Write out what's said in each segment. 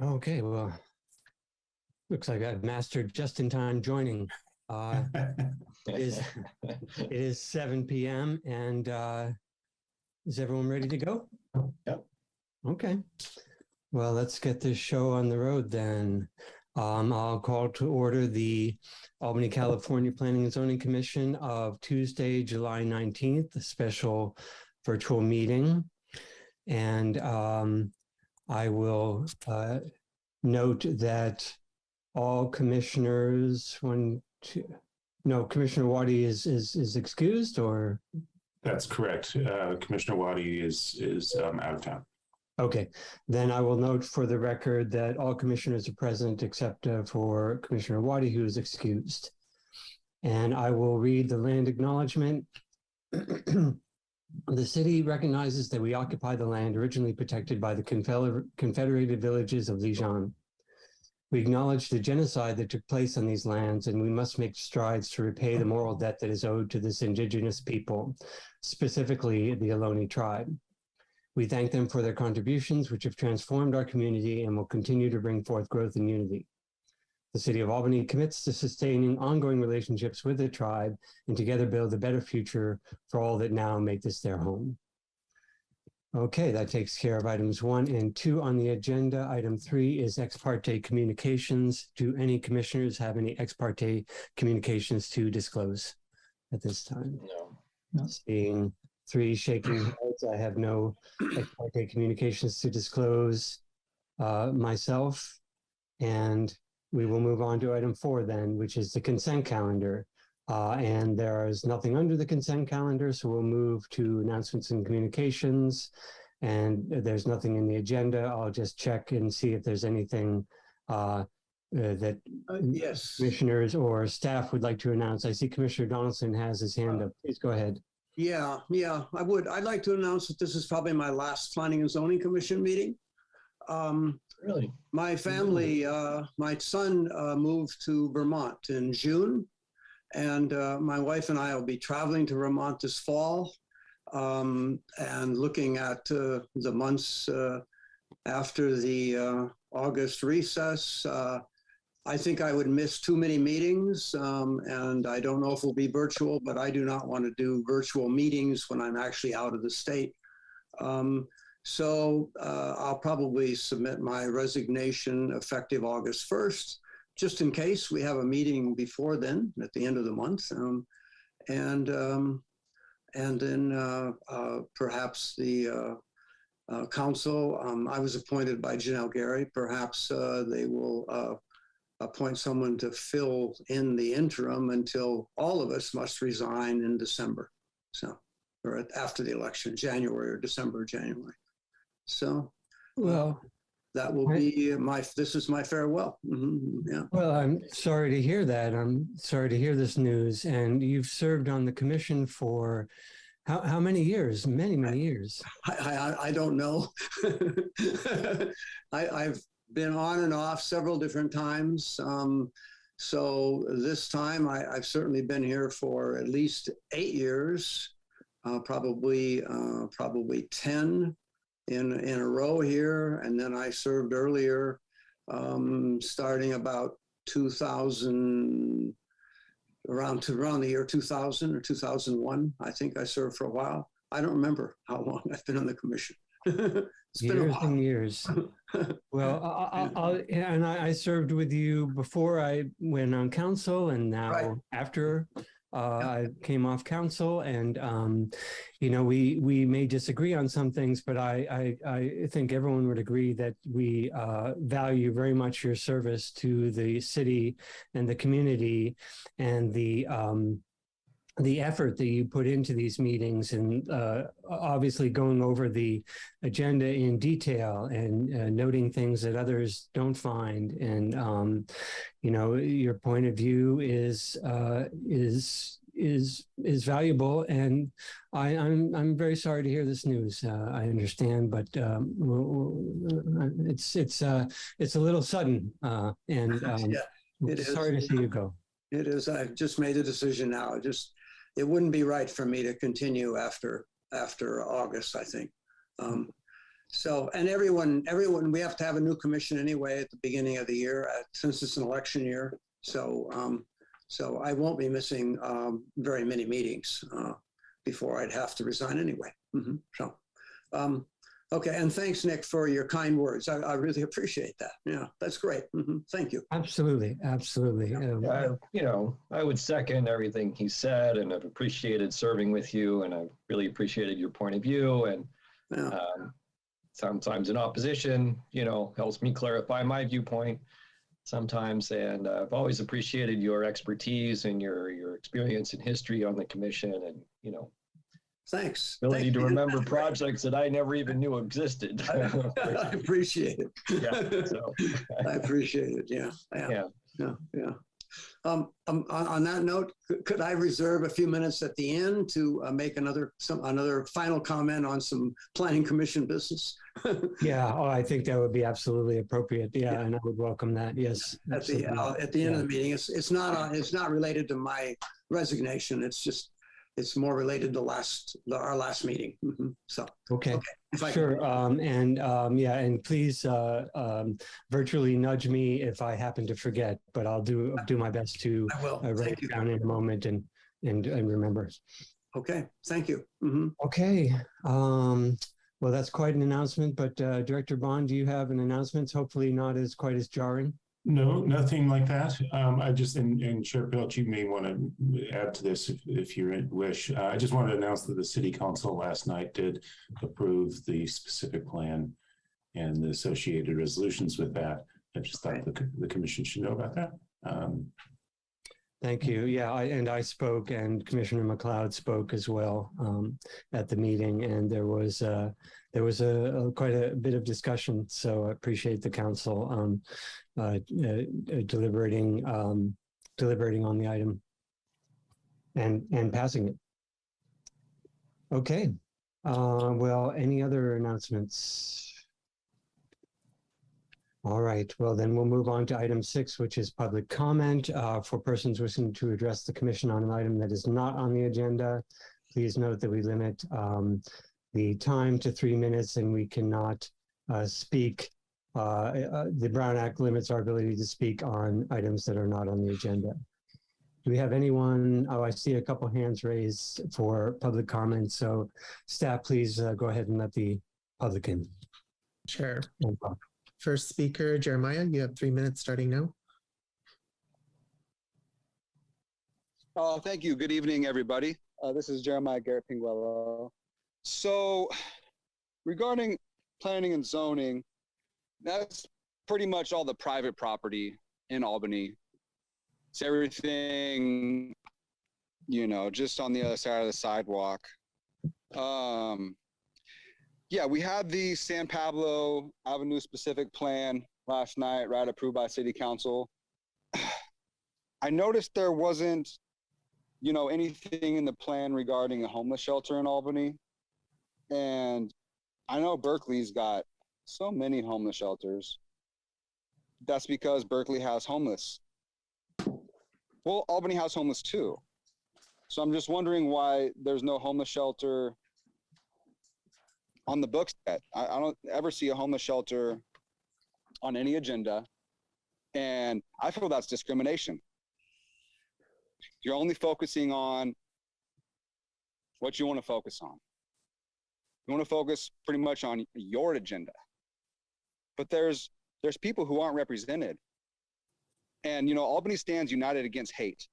Okay, well, looks like I've mastered just-in-time joining. It is it is 7 p.m. and is everyone ready to go? Yep. Okay. Well, let's get this show on the road then. I'll call to order the Albany, California Planning and Zoning Commission of Tuesday, July 19th, the special virtual meeting. And I will note that all commissioners, Commissioner Waddy is excused, or? That's correct. Commissioner Waddy is out of town. Okay, then I will note for the record that all commissioners are present except for Commissioner Waddy, who is excused. And I will read the land acknowledgement. The city recognizes that we occupy the land originally protected by the Confederated Villages of Lijan. We acknowledge the genocide that took place on these lands, and we must make strides to repay the moral debt that is owed to this indigenous people, specifically the Ohlone tribe. We thank them for their contributions, which have transformed our community and will continue to bring forth growth and unity. The City of Albany commits to sustaining ongoing relationships with the tribe and together build a better future for all that now make this their home. Okay, that takes care of items 1 and 2 on the agenda. Item 3 is ex parte communications. Do any commissioners have any ex parte communications to disclose at this time? No. Seeing 3 shaking heads, I have no ex parte communications to disclose myself. And we will move on to item 4 then, which is the consent calendar. And there is nothing under the consent calendar, so we'll move to announcements and communications. And there's nothing in the agenda. I'll just check and see if there's anything that yes, commissioners or staff would like to announce. I see Commissioner Donaldson has his hand up. Please go ahead. Yeah, I would. I'd like to announce that this is probably my last Planning and Zoning Commission meeting. Really? My family, my son moved to Vermont in June. And my wife and I will be traveling to Vermont this fall and looking at the months after the August recess. I think I would miss too many meetings, and I don't know if it'll be virtual, but I do not want to do virtual meetings when I'm actually out of the state. So I'll probably submit my resignation effective August 1st. Just in case we have a meeting before then, at the end of the month, and then perhaps the council. I was appointed by Janelle Gary. Perhaps they will appoint someone to fill in the interim until all of us must resign in December. So, or after the election, January or December, January. So, well. That will be this is my farewell. Yeah. Well, I'm sorry to hear that. I'm sorry to hear this news. And you've served on the commission for how many years? Many years. I don't know. I've been on and off several different times. So this time I've certainly been here for at least 8 years, probably 10. In a row here, and then I served earlier, starting about 2000, around the year 2000 or 2001. I think I served for a while. I don't remember how long I've been on the commission. It's years been a while. And years. Well, I served with you before I went on council, and now Right. after. I came off council, and we may disagree on some things, but I think everyone would agree that we value very much your service to the city and the community, and the effort that you put into these meetings, and obviously going over the agenda in detail and noting things that others don't find. And, your point of view is valuable. And I'm very sorry to hear this news. I understand, but it's a little sudden, and it is. Sorry to see you go. It is. I've just made a decision now. It wouldn't be right for me to continue after August, I think. So, and everyone, we have to have a new commission anyway at the beginning of the year, since it's an election year. So, so I won't be missing very many meetings before I'd have to resign anyway. So, okay. And thanks, Nick, for your kind words. I really appreciate that. Yeah, that's great. Thank you. Absolutely. Absolutely. I would second everything he said, and I've appreciated serving with you, and I've really appreciated your point of view. And sometimes in opposition, helps me clarify my viewpoint sometimes. And I've always appreciated your expertise and your experience and history on the commission, and, thanks. ability to remember projects that I never even knew existed. I appreciate it. Yeah, so. I appreciate it. Yeah. On that note, could I reserve a few minutes at the end to make another final comment on some planning commission business? Yeah, I think that would be absolutely appropriate. Yeah, and I would welcome that. Yes. At the end of the meeting, it's not related to my resignation. It's more related to our last meeting. So okay. Sure. And please virtually nudge me if I happen to forget, but I'll do my best to write it down in a moment and remember. Okay. Thank you. Okay. Well, that's quite an announcement, but Director Bond, do you have an announcement? Hopefully not quite as jarring. No, nothing like that. I just, and Chair Pilch, you may want to add to this if you wish. I just wanted to announce that the City Council last night did approve the specific plan and the associated resolutions with that. I just thought the Commission should know about that. Thank you. Yeah, I spoke, and Commissioner McLeod spoke as well at the meeting, and there was quite a bit of discussion. So I appreciate the council deliberating on the item and passing it. Okay. Well, any other announcements? All right, well, then we'll move on to item 6, which is public comment for persons wishing to address the commission on an item that is not on the agenda. Please note that we limit the time to 3 minutes, and we cannot speak. The Brown Act limits our ability to speak on items that are not on the agenda. Do we have anyone? Oh, I see a couple hands raised for public comment. So staff, please go ahead and let the public in. Sure. First speaker, Jeremiah, you have 3 minutes starting now. Thank you. Good evening, everybody. This is Jeremiah Garrett Pinguello. So regarding planning and zoning, that's pretty much all the private property in Albany. It's everything, just on the other side of the sidewalk. Yeah, we had the San Pablo Avenue specific plan last night, right, approved by City Council. I noticed there wasn't, anything in the plan regarding a homeless shelter in Albany. And I know Berkeley's got so many homeless shelters. That's because Berkeley has homeless. Well, Albany has homeless too. So I'm just wondering why there's no homeless shelter on the books yet. I don't ever see a homeless shelter on any agenda. And I feel that's discrimination. You're only focusing on what you want to focus on. You want to focus pretty much on your agenda. But there's people who aren't represented. And, Albany stands united against hate.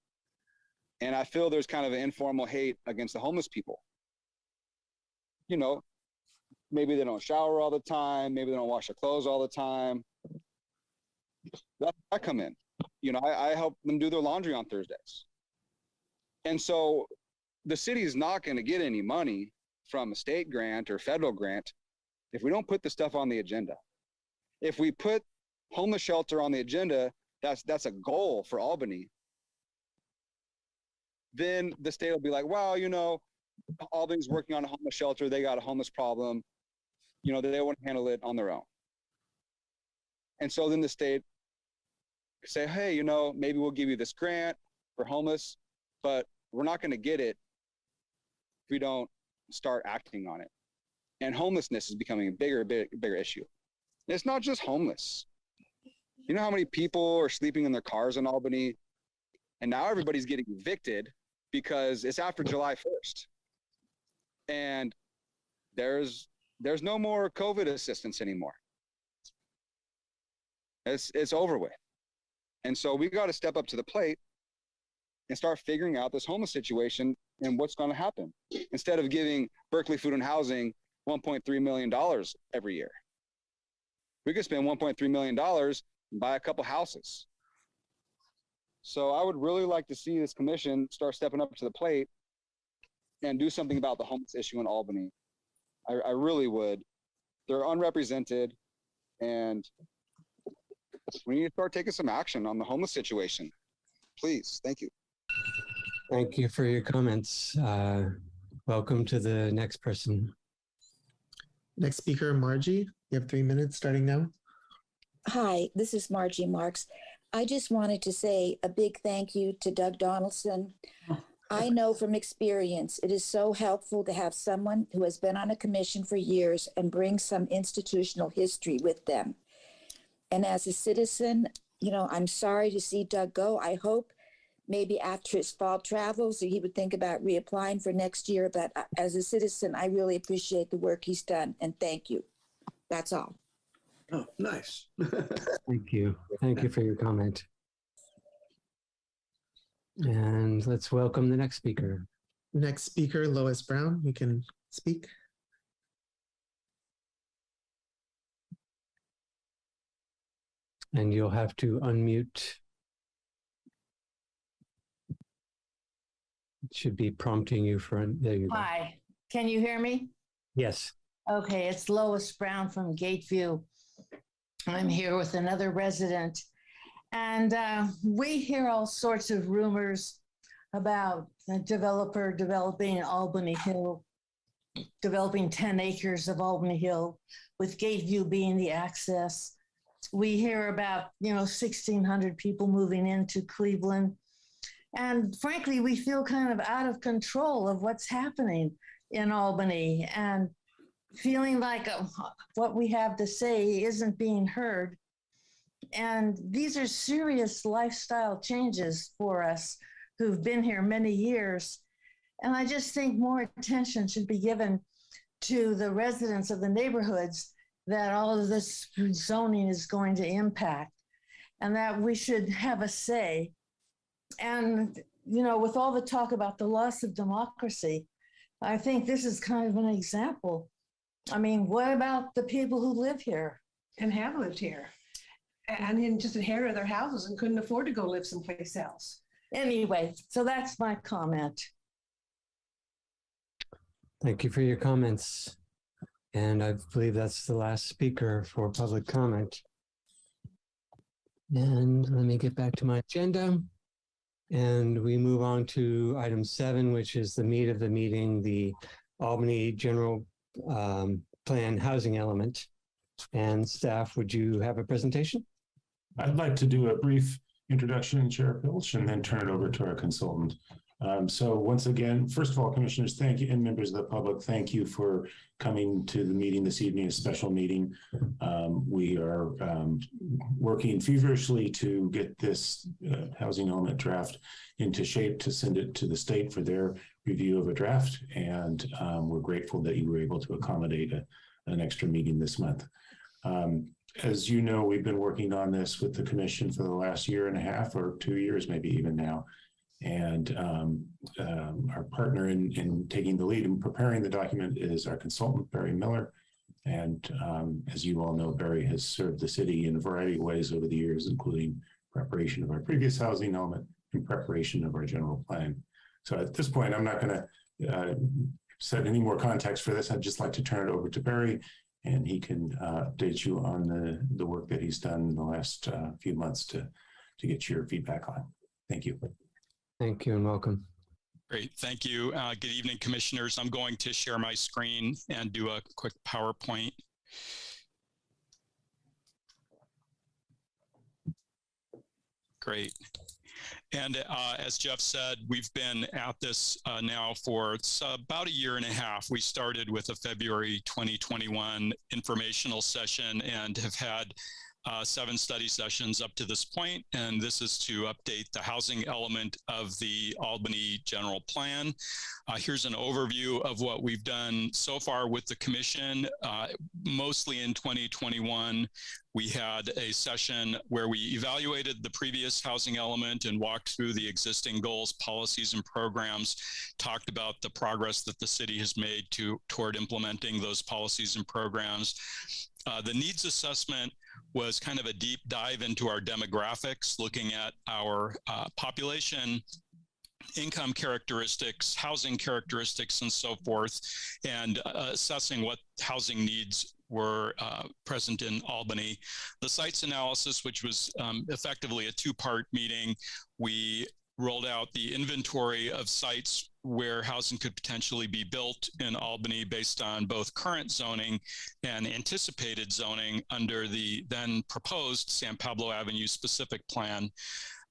And I feel there's kind of an informal hate against the homeless people. Maybe they don't shower all the time. Maybe they don't wash their clothes all the time. I come in. I help them do their laundry on Thursdays. And so the city is not going to get any money from a state grant or federal grant if we don't put the stuff on the agenda. If we put homeless shelter on the agenda, that's a goal for Albany. Then the state will be like, wow, Albany's working on a homeless shelter. They got a homeless problem. They want to handle it on their own. And so then the state say, hey, maybe we'll give you this grant for homeless, but we're not going to get it if we don't start acting on it. and homelessness is becoming a bigger issue. And it's not just homeless. You know how many people are sleeping in their cars in Albany? And now everybody's getting evicted because it's after July 1st. And there's no more COVID assistance anymore. It's over with. And so we got to step up to the plate and start figuring out this homeless situation and what's going to happen. Instead of giving Berkeley Food and Housing $1.3 million every year, we could spend $1.3 million and buy a couple houses. So I would really like to see this commission start stepping up to the plate and do something about the homeless issue in Albany. I really would. They're unrepresented, and we need to start taking some action on the homeless situation. Please. Thank you. Thank you for your comments. Welcome to the next person. Next speaker, Margie. You have 3 minutes starting now. Hi, this is Margie Marks. I just wanted to say a big thank you to Doug Donaldson. I know from experience, it is so helpful to have someone who has been on a commission for years and brings some institutional history with them. And as a citizen, I'm sorry to see Doug go. I hope maybe after his fall travels, he would think about reapplying for next year. But as a citizen, I really appreciate the work he's done. And thank you. That's all. Oh, nice. Thank you. Thank you for your comment. And let's welcome the next speaker. Next speaker, Lois Brown. You can speak. And you'll have to unmute. It should be prompting you for, there you go. Hi, can you hear me? Yes. Okay, it's Lois Brown from Gateview. I'm here with another resident. And we hear all sorts of rumors about a developer developing Albany Hill, developing 10 acres of Albany Hill, with Gateview being the access. We hear about, 1,600 people moving into Cleveland. And frankly, we feel kind of out of control of what's happening in Albany and feeling like what we have to say isn't being heard. And these are serious lifestyle changes for us who've been here many years. And I just think more attention should be given to the residents of the neighborhoods that all of this zoning is going to impact, and that we should have a say. And, with all the talk about the loss of democracy, I think this is kind of an example. I mean, what about the people who live here? And have lived here and then just inherited their houses and couldn't afford to go live someplace else. Anyway, so that's my comment. Thank you for your comments. And I believe that's the last speaker for public comment. And let me get back to my agenda. And we move on to item 7, which is the meat of the meeting, the Albany General Plan housing element. And staff, would you have a presentation? I'd like to do a brief introduction, Chair Pilch, and then turn it over to our consultant. So once again, first of all, commissioners, thank you, and members of the public, thank you for coming to the meeting this evening, a special meeting. We are working feverishly to get this housing element draft into shape to send it to the state for their review of a draft. And we're grateful that you were able to accommodate an extra meeting this month. As you know, we've been working on this with the commission for the last 1.5 or 2 years, maybe even now. And our partner in taking the lead in preparing the document is our consultant, Barry Miller. And as you all know, Barry has served the city in a variety of ways over the years, including preparation of our previous housing element and preparation of our general plan. So at this point, I'm not going to set any more context for this. I'd just like to turn it over to Barry, and he can update you on the work that he's done in the last few months to get your feedback on. Thank you. Thank you and welcome. Great, thank you. Good evening, commissioners. I'm going to share my screen and do a quick PowerPoint. Great. And as Jeff said, we've been at this now for about a year and a half. We started with a February 2021 informational session and have had 7 study sessions up to this point, and this is to update the housing element of the Albany General Plan. Here's an overview of what we've done so far with the Commission. Mostly in 2021, we had a session where we evaluated the previous housing element and walked through the existing goals, policies, and programs, talked about the progress that the city has made toward implementing those policies and programs. The needs assessment was kind of a deep dive into our demographics, looking at our population, income characteristics, housing characteristics, and so forth, and assessing what housing needs were present in Albany. The sites analysis, which was effectively a 2-part meeting, we rolled out the inventory of sites where housing could potentially be built in Albany based on both current zoning and anticipated zoning under the then proposed San Pablo Avenue specific plan.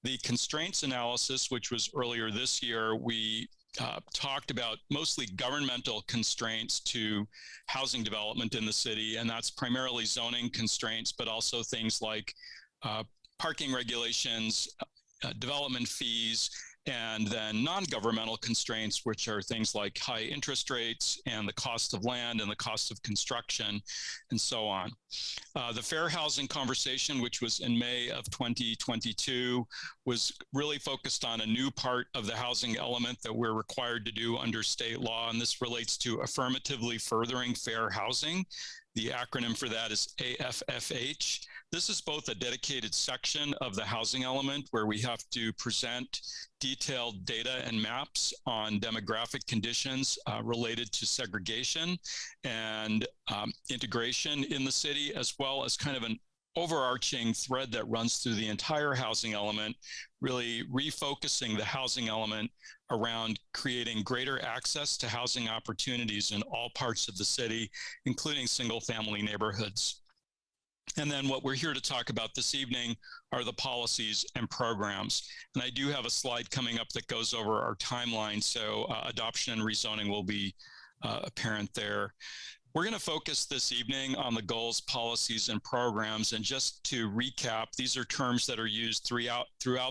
The constraints analysis, which was earlier this year, we talked about mostly governmental constraints to housing development in the city, and that's primarily zoning constraints, but also things like parking regulations, development fees, and then non-governmental constraints, which are things like high interest rates and the cost of land and the cost of construction and so on. The fair housing conversation, which was in May of 2022, was really focused on a new part of the housing element that we're required to do under state law, and this relates to affirmatively furthering fair housing. The acronym for that is AFFH. This is both a dedicated section of the housing element where we have to present detailed data and maps on demographic conditions related to segregation and integration in the city, as well as kind of an overarching thread that runs through the entire housing element, really refocusing the housing element around creating greater access to housing opportunities in all parts of the city, including single-family neighborhoods. And then what we're here to talk about this evening are the policies and programs. And I do have a slide coming up that goes over our timeline, so adoption and rezoning will be apparent there. We're going to focus this evening on the goals, policies, and programs. And just to recap, these are terms that are used throughout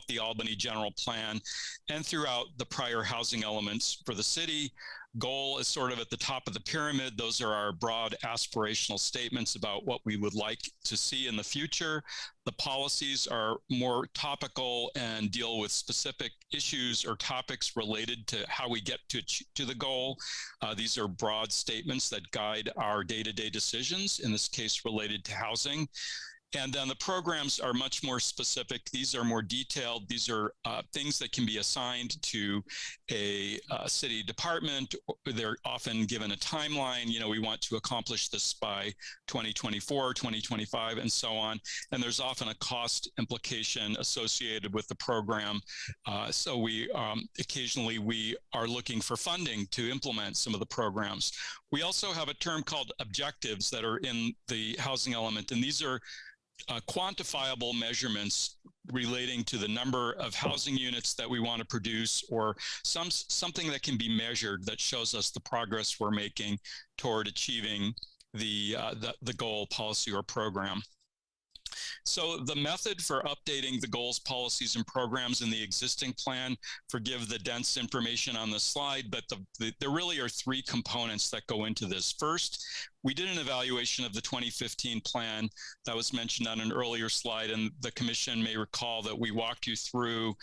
the Albany General Plan and throughout the prior housing elements for the city. Goal is sort of at the top of the pyramid. Those are our broad aspirational statements about what we would like to see in the future. The policies are more topical and deal with specific issues or topics related to how we get to the goal. These are broad statements that guide our day-to-day decisions, in this case related to housing. And then the programs are much more specific. These are more detailed. These are things that can be assigned to a city department. They're often given a timeline. You know, we want to accomplish this by 2024, 2025, and so on. And there's often a cost implication associated with the program. So we occasionally we are looking for funding to implement some of the programs. We also have a term called objectives that are in the housing element, and these are quantifiable measurements relating to the number of housing units that we want to produce, or something that can be measured that shows us the progress we're making toward achieving the goal, policy, or program. So the method for updating the goals, policies, and programs in the existing plan, forgive the dense information on the slide, but there really are 3 components that go into this. First, we did an evaluation of the 2015 plan that was mentioned on an earlier slide, and the commission may recall that we walked you through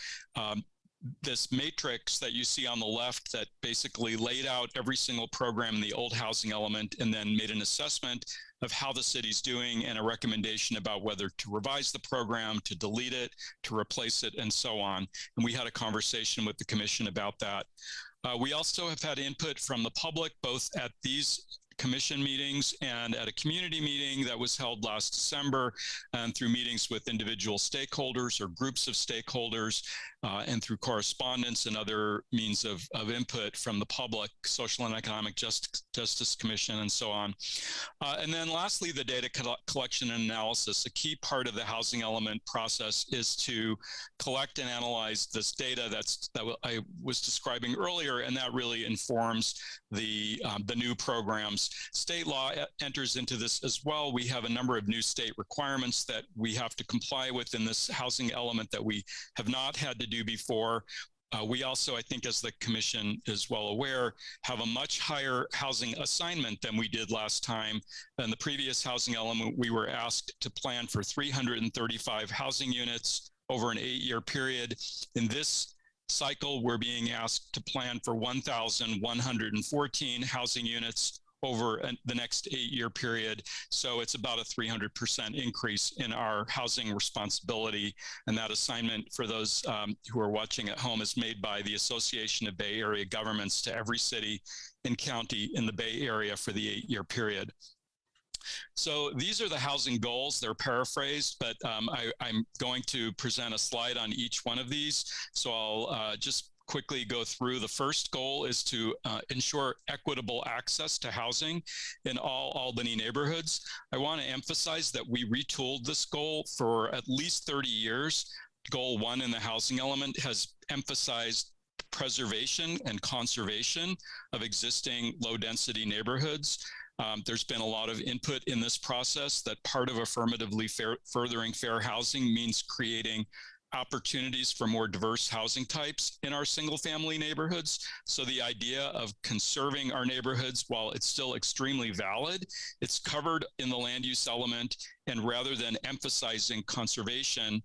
this matrix that you see on the left that basically laid out every single program in the old housing element and then made an assessment of how the city's doing and a recommendation about whether to revise the program, to delete it, to replace it, and so on. And we had a conversation with the commission about that. We also have had input from the public, both at these commission meetings and at a community meeting that was held last December, and through meetings with individual stakeholders or groups of stakeholders, and through correspondence and other means of input from the public, Social and Economic Justice Commission, and so on. And then lastly, the data collection and analysis. A key part of the housing element process is to collect and analyze this data that I was describing earlier, and that really informs the new programs. State law enters into this as well. We have a number of new state requirements that we have to comply with in this housing element that we have not had to do before. We also, I think, as the commission is well aware, have a much higher housing assignment than we did last time. In the previous housing element, we were asked to plan for 335 housing units over an 8-year period. In this cycle, we're being asked to plan for 1,114 housing units over the next 8-year period. So it's about a 300% increase in our housing responsibility. And that assignment, for those who are watching at home, is made by the Association of Bay Area Governments to every city and county in the Bay Area for the 8-year period. So these are the housing goals. They're paraphrased, but I'm going to present a slide on each one of these. So I'll just quickly go through. The first goal is to ensure equitable access to housing in all Albany neighborhoods. I want to emphasize that we retooled this goal for at least 30 years. Goal 1 in the housing element has emphasized preservation and conservation of existing low-density neighborhoods. There's been a lot of input in this process that part of affirmatively furthering fair housing means creating opportunities for more diverse housing types in our single-family neighborhoods. So the idea of conserving our neighborhoods, while it's still extremely valid, it's covered in the land use element. And rather than emphasizing conservation,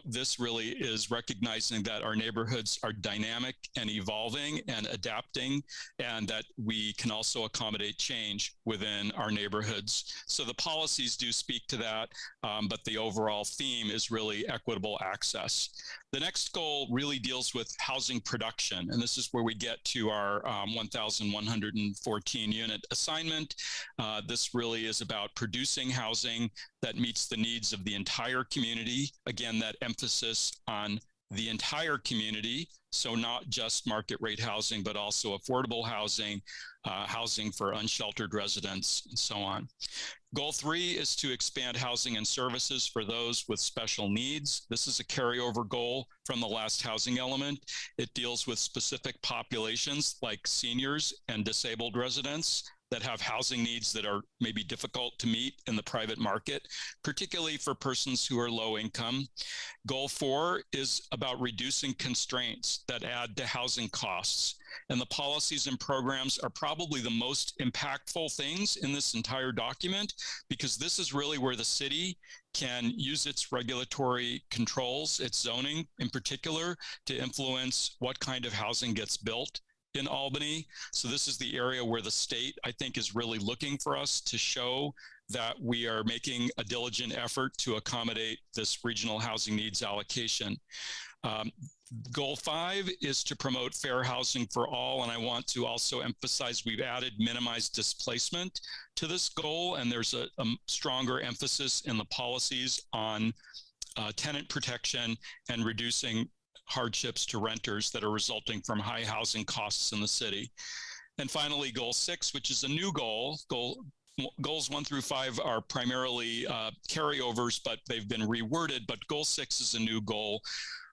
this really is recognizing that our neighborhoods are dynamic and evolving and adapting, and that we can also accommodate change within our neighborhoods. So the policies do speak to that, but the overall theme is really equitable access. The next goal really deals with housing production, and this is where we get to our 1,114 unit assignment. This really is about producing housing that meets the needs of the entire community. Again, that emphasis on the entire community. So not just market rate housing, but also affordable housing, housing for unsheltered residents, and so on. Goal 3 is to expand housing and services for those with special needs. This is a carryover goal from the last housing element. It deals with specific populations like seniors and disabled residents that have housing needs that are maybe difficult to meet in the private market, particularly for persons who are low income. Goal 4 is about reducing constraints that add to housing costs. And the policies and programs are probably the most impactful things in this entire document, because this is really where the city can use its regulatory controls, its zoning in particular, to influence what kind of housing gets built in Albany. So this is the area where the state, I think, is really looking for us to show that we are making a diligent effort to accommodate this regional housing needs allocation. Goal 5 is to promote fair housing for all. And I want to also emphasize we've added minimized displacement to this goal. And there's a stronger emphasis in the policies on tenant protection and reducing hardships to renters that are resulting from high housing costs in the city. And finally, goal 6, which is a new goal. Goals 1 through 5 are primarily carryovers, but they've been reworded. But goal 6 is a new goal.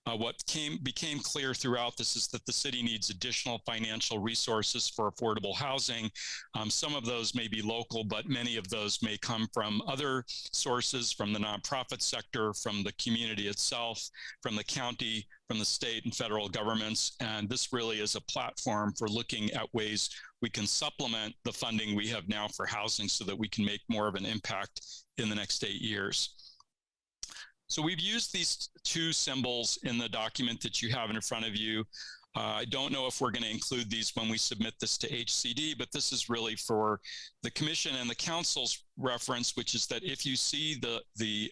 What became clear throughout this is that the city needs additional financial resources for affordable housing. Some of those may be local, but many of those may come from other sources, from the nonprofit sector, from the community itself, from the county, from the state and federal governments. And this really is a platform for looking at ways we can supplement the funding we have now for housing so that we can make more of an impact in the next 8 years. So we've used these 2 symbols in the document that you have in front of you. I don't know if we're going to include these when we submit this to HCD, but this is really for the commission and the council's reference, which is that if you see the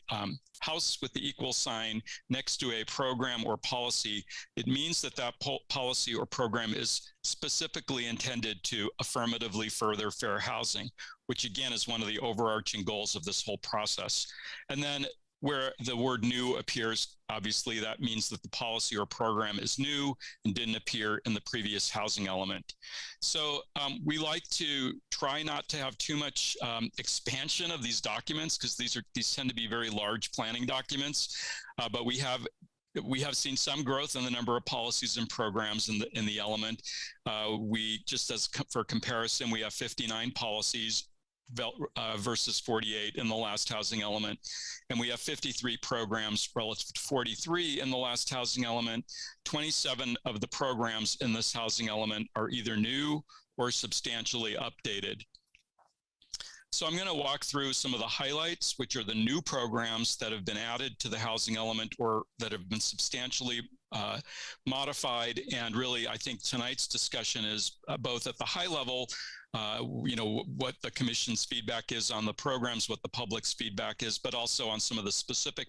house with the equal sign next to a program or policy, it means that that policy or program is specifically intended to affirmatively further fair housing, which again is one of the overarching goals of this whole process. And then where the word new appears, obviously that means that the policy or program is new and didn't appear in the previous housing element. So we like to try not to have too much expansion of these documents, because these tend to be very large planning documents, but we have seen some growth in the number of policies and programs in the element. We just for comparison, we have 59 policies versus 48 in the last housing element. And we have 53 programs relative to 43 in the last housing element. 27 of the programs in this housing element are either new or substantially updated. So I'm going to walk through some of the highlights, which are the new programs that have been added to the housing element or that have been substantially modified. And really, I think tonight's discussion is both at the high level, what the commission's feedback is on the programs, what the public's feedback is, but also on some of the specific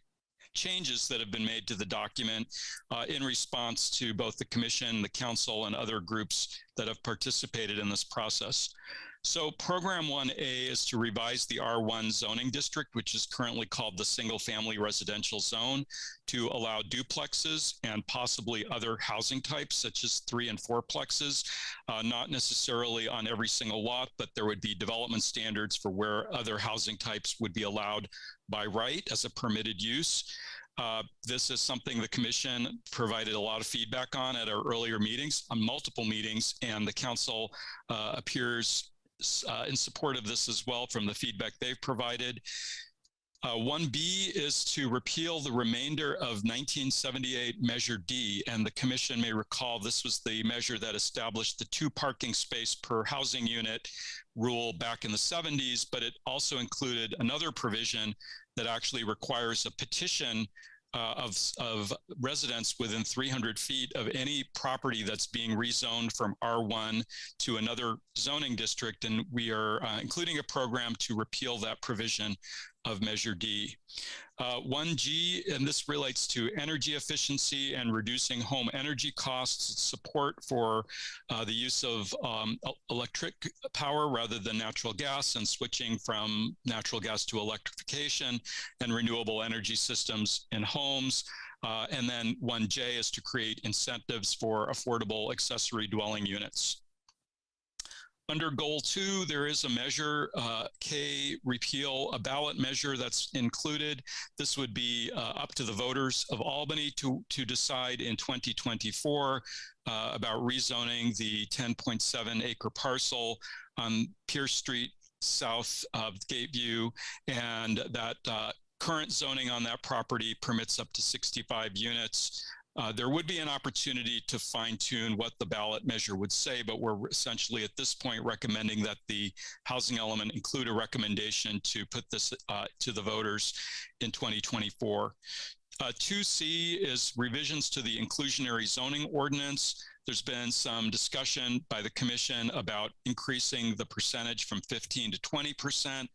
changes that have been made to the document in response to both the commission, the council, and other groups that have participated in this process. So program 1A is to revise the R1 zoning district, which is currently called the single family residential zone, to allow duplexes and possibly other housing types such as 3 and 4plexes, not necessarily on every single lot, but there would be development standards for where other housing types would be allowed by right as a permitted use. This is something the commission provided a lot of feedback on at our earlier meetings, on multiple meetings, and the council appears in support of this as well from the feedback they've provided. 1B is to repeal the remainder of 1978 Measure D, and the commission may recall this was the measure that established the 2 parking space per housing unit rule back in the 70s, but it also included another provision that actually requires a petition of residents within 300 feet of any property that's being rezoned from R1 to another zoning district. And we are including a program to repeal that provision of Measure D. 1G, and this relates to energy efficiency and reducing home energy costs, support for the use of electric power rather than natural gas, and switching from natural gas to electrification and renewable energy systems in homes. And then 1J is to create incentives for affordable accessory dwelling units. Under Goal 2, there is a measure, K, repeal, a ballot measure that's included. This would be up to the voters of Albany to decide in 2024 about rezoning the 10.7 acre parcel on Pierce Street south of Gateview, and that current zoning on that property permits up to 65 units. There would be an opportunity to fine-tune what the ballot measure would say, but we're essentially at this point recommending that the housing element include a recommendation to put this to the voters in 2024. 2C is revisions to the inclusionary zoning ordinance. There's been some discussion by the commission about increasing the percentage from 15 to 20%.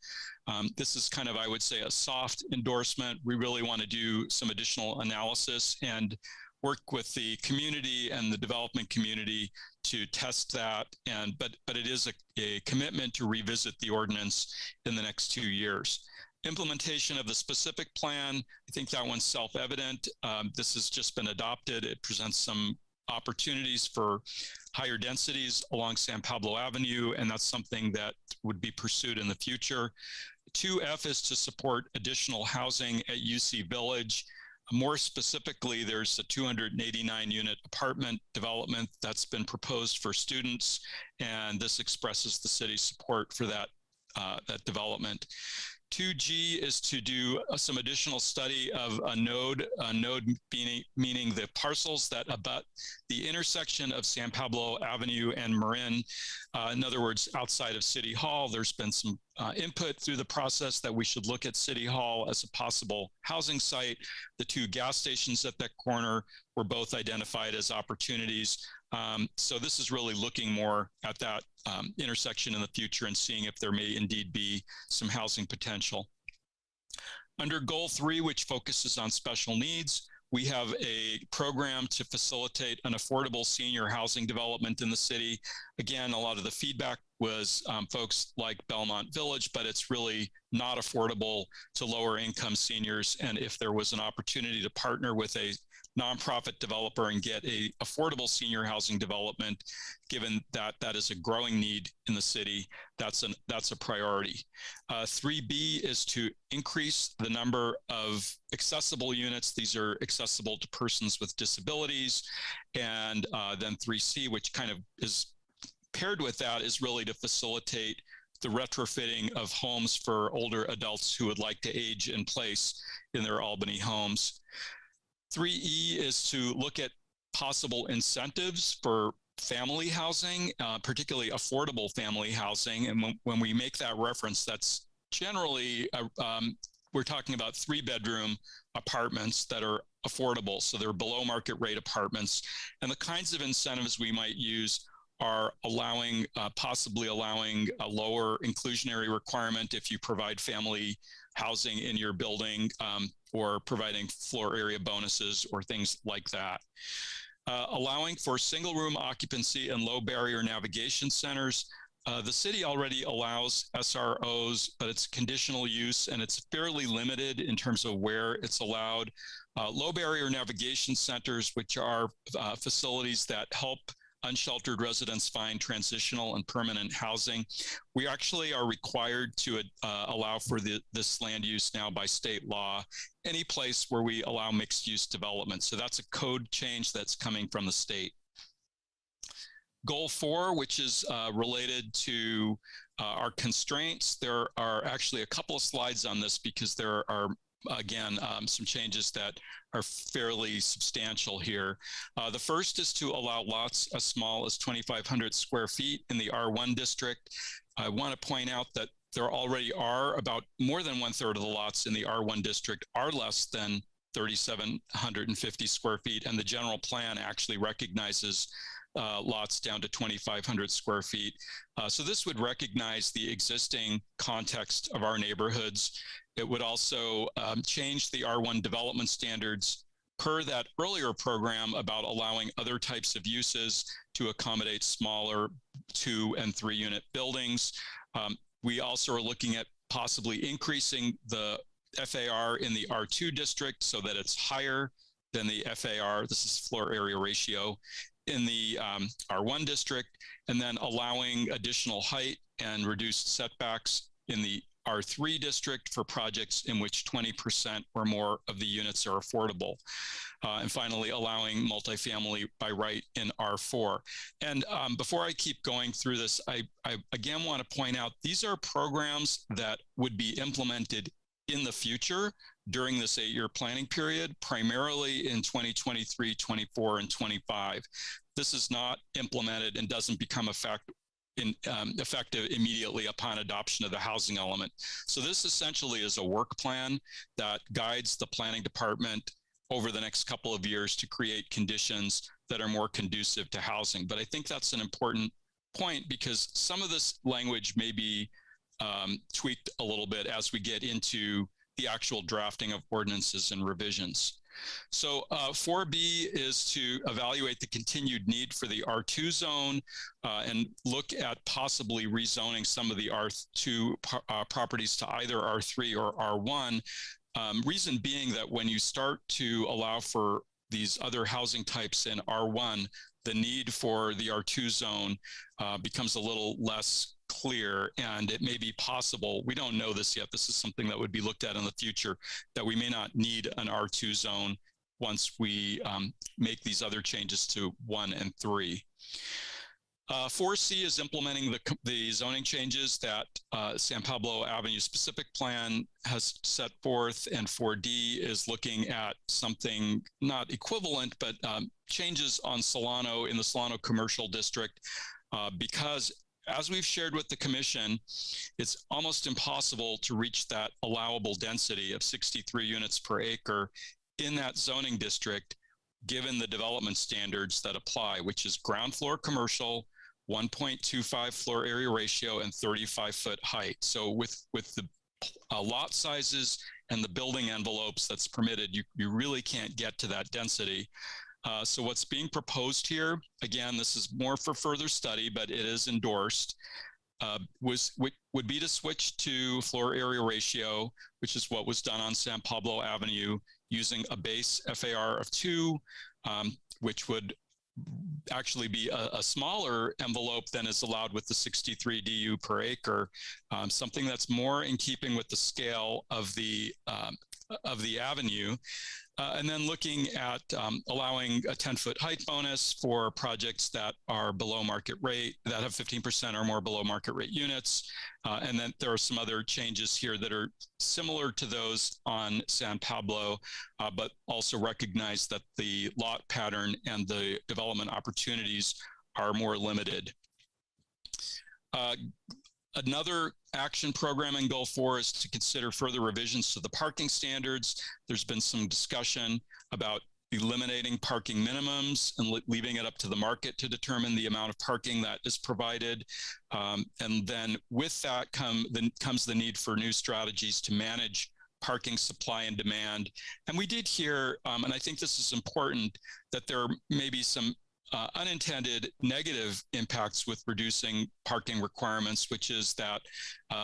This is kind of, I would say, a soft endorsement. We really want to do some additional analysis and work with the community and the development community to test that. But it is a commitment to revisit the ordinance in the next 2 years. Implementation of the specific plan, I think that one's self-evident. This has just been adopted. It presents some opportunities for higher densities along San Pablo Avenue, and that's something that would be pursued in the future. 2F is to support additional housing at UC Village. More specifically, there's a 289 unit apartment development that's been proposed for students, and this expresses the city's support for that development. 2G is to do some additional study of a node meaning the parcels that abut the intersection of San Pablo Avenue and Marin. In other words, outside of City Hall. There's been some input through the process that we should look at City Hall as a possible housing site. The 2 gas stations at that corner were both identified as opportunities. So this is really looking more at that intersection in the future and seeing if there may indeed be some housing potential. Under Goal 3, which focuses on special needs, we have a program to facilitate an affordable senior housing development in the city. Again, a lot of the feedback was folks like Belmont Village, but it's really not affordable to lower income seniors. And if there was an opportunity to partner with a nonprofit developer and get a affordable senior housing development, given that that is a growing need in the city, that's a priority. 3B is to increase the number of accessible units. These are accessible to persons with disabilities. And then 3C, which kind of is paired with that, is really to facilitate the retrofitting of homes for older adults who would like to age in place in their Albany homes. 3E is to look at possible incentives for family housing, particularly affordable family housing. And when we make that reference, that's generally, we're talking about 3-bedroom apartments that are affordable. So they're below market rate apartments. And the kinds of incentives we might use are possibly allowing a lower inclusionary requirement if you provide family housing in your building, or providing floor area bonuses or things like that. Allowing for single room occupancy and low barrier navigation centers. The city already allows SROs, but it's conditional use and it's fairly limited in terms of where it's allowed. Low barrier navigation centers, which are facilities that help unsheltered residents find transitional and permanent housing. We actually are required to allow for this land use now by state law, any place where we allow mixed use development. So that's a code change that's coming from the state. Goal 4, which is related to our constraints. There are actually a couple of slides on this because there are, again, some changes that are fairly substantial here. The first is to allow lots as small as 2,500 square feet in the R1 district. I want to point out that there already are about more than 1/3 of the lots in the R1 district are less than 3,750 square feet, and the general plan actually recognizes lots down to 2,500 square feet. So this would recognize the existing context of our neighborhoods. It would also change the R1 development standards per that earlier program about allowing other types of uses to accommodate smaller 2 and 3 unit buildings. We also are looking at possibly increasing the FAR in the R2 district so that it's higher than the FAR, this is floor area ratio, in the R1 district, and then allowing additional height and reduced setbacks in the R3 district for projects in which 20% or more of the units are affordable. And finally, allowing multifamily by right in R4. And before I keep going through this, I again want to point out, these are programs that would be implemented in the future during this 8-year planning period, primarily in 2023, 24, and 25. This is not implemented and doesn't become effective immediately upon adoption of the housing element. So this essentially is a work plan that guides the planning department over the next couple of years to create conditions that are more conducive to housing. But I think that's an important point because some of this language may be tweaked a little bit as we get into the actual drafting of ordinances and revisions. So 4B is to evaluate the continued need for the R2 zone and look at possibly rezoning some of the R2 properties to either R3 or R1. Reason being that when you start to allow for these other housing types in R1, the need for the R2 zone becomes a little less clear, and it may be possible, we don't know this yet, this is something that would be looked at in the future, that we may not need an R2 zone once we make these other changes to 1 and 3. 4C is implementing the zoning changes that San Pablo Avenue specific plan has set forth, and 4D is looking at something not equivalent, but changes on Solano in the Solano Commercial District, because as we've shared with the commission, it's almost impossible to reach that allowable density of 63 units per acre in that zoning district, given the development standards that apply, which is ground floor commercial, 1.25 floor area ratio, and 35-foot height. So with the lot sizes and the building envelopes that's permitted, you really can't get to that density. So what's being proposed here, again, this is more for further study, but it is endorsed, would be to switch to floor area ratio, which is what was done on San Pablo Avenue, using a base FAR of 2, which would actually be a smaller envelope than is allowed with the 63 DU per acre, something that's more in keeping with the scale of the avenue. And then looking at allowing a 10-foot height bonus for projects that are below market rate, that have 15% or more below market rate units. And then there are some other changes here that are similar to those on San Pablo, but also recognize that the lot pattern and the development opportunities are more limited. Another action program in Goal 4 is to consider further revisions to the parking standards. There's been some discussion about eliminating parking minimums and leaving it up to the market to determine the amount of parking that is provided. And then with that comes the need for new strategies to manage parking supply and demand. And we did hear, and I think this is important, that there may be some unintended negative impacts with reducing parking requirements, which is that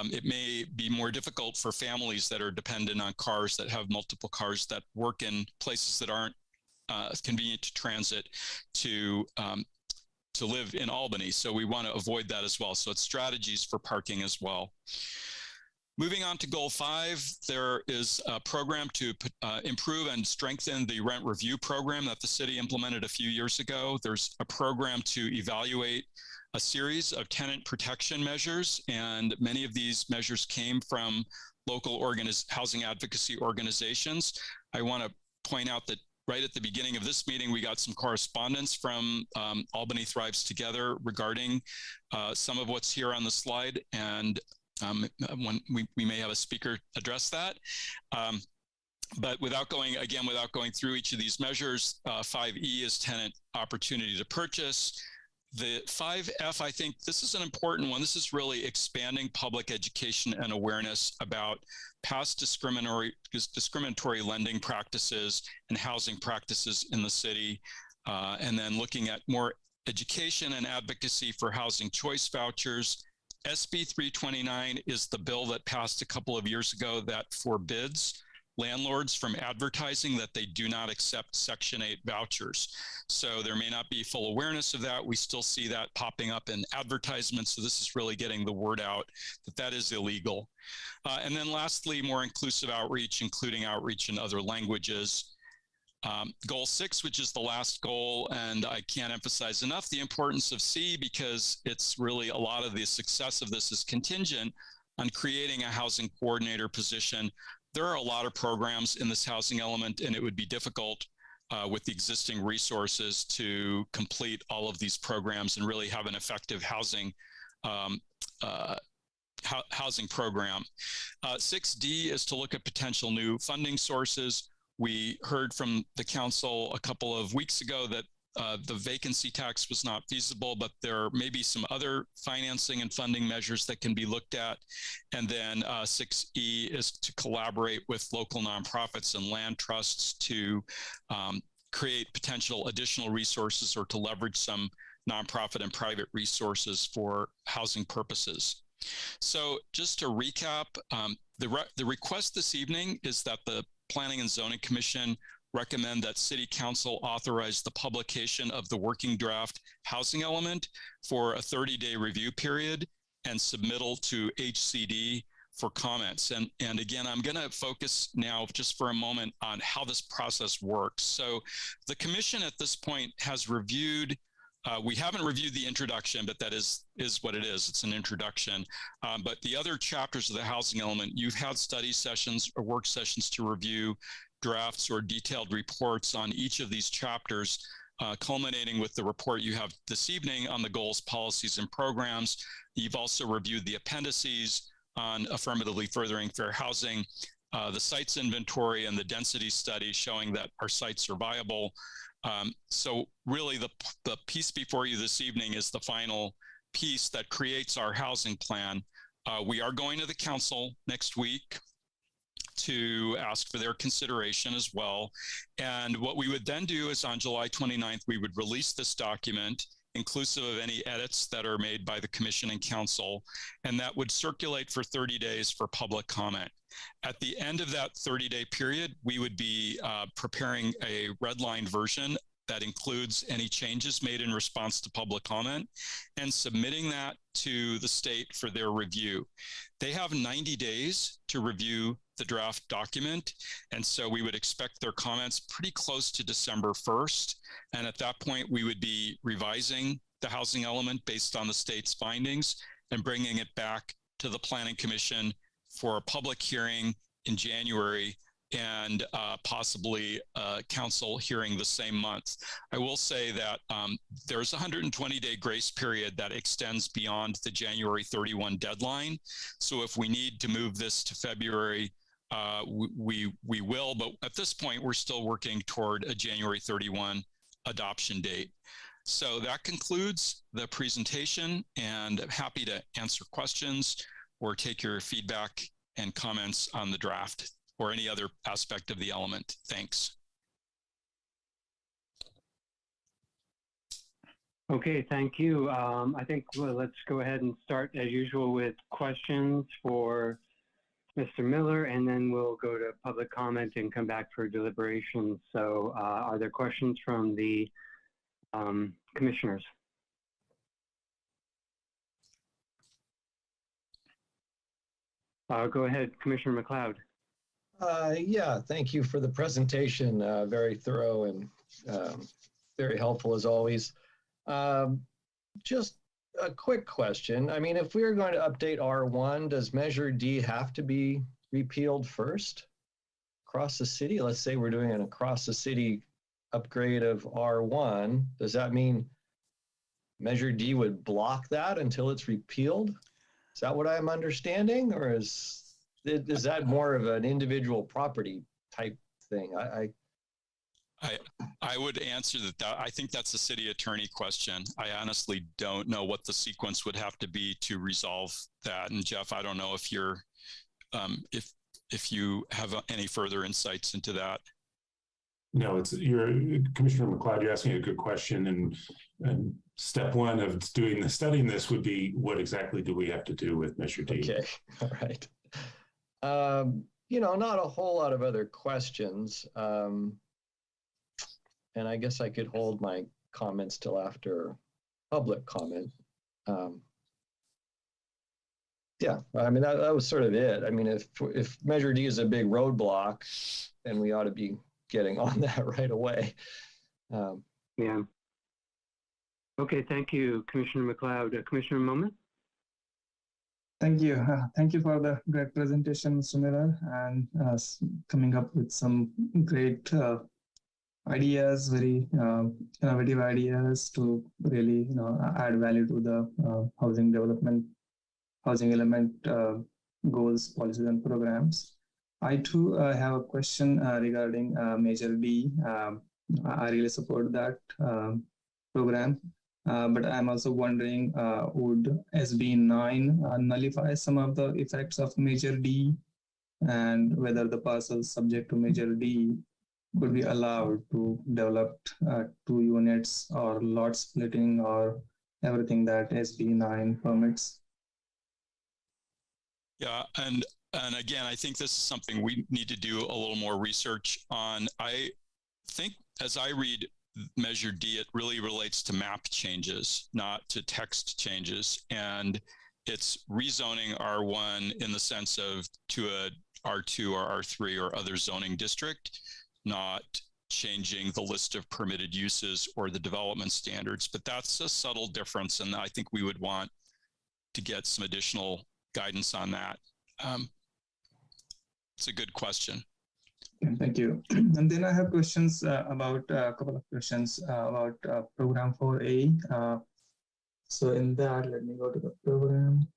it may be more difficult for families that are dependent on cars, that have multiple cars, that work in places that aren't convenient to transit, to live in Albany. So we want to avoid that as well. So it's strategies for parking as well. Moving on to Goal 5, there is a program to improve and strengthen the rent review program that the city implemented a few years ago. There's a program to evaluate a series of tenant protection measures, and many of these measures came from local housing advocacy organizations. I want to point out that right at the beginning of this meeting, we got some correspondence from Albany Thrives Together regarding some of what's here on the slide, and when we may have a speaker address that. But without going through each of these measures, 5E is tenant opportunity to purchase. The 5F, I think this is an important one. This is really expanding public education and awareness about past discriminatory lending practices and housing practices in the city, and then looking at more education and advocacy for housing choice vouchers. SB 329 is the bill that passed a couple of years ago that forbids landlords from advertising that they do not accept Section 8 vouchers. So there may not be full awareness of that. We still see that popping up in advertisements. So this is really getting the word out that that is illegal. And then lastly, more inclusive outreach, including outreach in other languages. Goal 6, which is the last goal, and I can't emphasize enough the importance of C, because it's really a lot of the success of this is contingent on creating a housing coordinator position. There are a lot of programs in this housing element, and it would be difficult with the existing resources to complete all of these programs and really have an effective housing program. 6D is to look at potential new funding sources. We heard from the council a couple of weeks ago that the vacancy tax was not feasible, but there may be some other financing and funding measures that can be looked at. And then 6E is to collaborate with local nonprofits and land trusts to create potential additional resources or to leverage some nonprofit and private resources for housing purposes. So just to recap, the request this evening is that the Planning and Zoning Commission recommend that City Council authorize the publication of the working draft housing element for a 30-day review period and submittal to HCD for comments. And again, I'm going to focus now just for a moment on how this process works. So the commission at this point has reviewed We haven't reviewed the introduction, but that is what it is. It's an introduction. But the other chapters of the housing element, you've had study sessions or work sessions to review drafts or detailed reports on each of these chapters, culminating with the report you have this evening on the goals, policies, and programs. You've also reviewed the appendices on affirmatively furthering fair housing, the sites inventory, and the density study showing that our sites are viable. So really the piece before you this evening is the final piece that creates our housing plan. We are going to the council next week to ask for their consideration as well. And what we would then do is on July 29th, we would release this document inclusive of any edits that are made by the commission and council, and that would circulate for 30 days for public comment. At the end of that 30-day period, we would be preparing a redline version that includes any changes made in response to public comment and submitting that to the state for their review. They have 90 days to review the draft document, and so we would expect their comments pretty close to December 1st. And at that point, we would be revising the housing element based on the state's findings and bringing it back to the Planning Commission for a public hearing in January and possibly council hearing the same month. I will say that there's a 120-day grace period that extends beyond the January 31 deadline. So if we need to move this to February, we will, but at this point, we're still working toward a January 31 adoption date. So that concludes the presentation, and I'm happy to answer questions or take your feedback and comments on the draft or any other aspect of the element. Thanks. Okay, thank you. I think let's go ahead and start as usual with questions for Mr. Miller, and then we'll go to public comment and come back for deliberations. So are there questions from the commissioners? Go ahead, Commissioner McLeod. Yeah, thank you for the presentation. Very thorough and very helpful as always. Just a quick question. I mean, if we are going to update R1, does Measure D have to be repealed first across the city? Let's say we're doing an across the city upgrade of R1. Does that mean Measure D would block that until it's repealed? Is that what I'm understanding, or is that more of an individual property type thing? I would answer that. I think that's a city attorney question. I honestly don't know what the sequence would have to be to resolve that. And Jeff, I don't know if you're, if you have any further insights into that. No, Commissioner McLeod, you're asking a good question, and step one of studying this would be what exactly do we have to do with Measure D? Okay, all right. You know, not a whole lot of other questions. And I guess I could hold my comments till after public comment. Yeah, I mean, that was sort of it. I mean, if Measure D is a big roadblock, then we ought to be getting on that right away. Yeah. Okay, thank you, Commissioner McLeod. Commissioner Moment? Thank you. Thank you for the great presentation, Mr. Miller, and coming up with some great ideas, very innovative ideas to really, add value to the housing element goals, policies, and programs. I too have a question regarding Measure D. I really support that program, but I'm also wondering, would SB 9 nullify some of the effects of Measure D, and whether the parcels subject to Measure D could be allowed to develop 2 units or lot splitting or everything that SB 9 permits? Yeah, and again, I think this is something we need to do a little more research on. I think as I read Measure D, it really relates to map changes, not to text changes. And it's rezoning R1 in the sense of to a R2 or R3 or other zoning district, not changing the list of permitted uses or the development standards, but that's a subtle difference. And I think we would want to get some additional guidance on that. It's a good question. Thank you. And then I have questions about a couple of questions about program 4A. So in that, let me go to the program.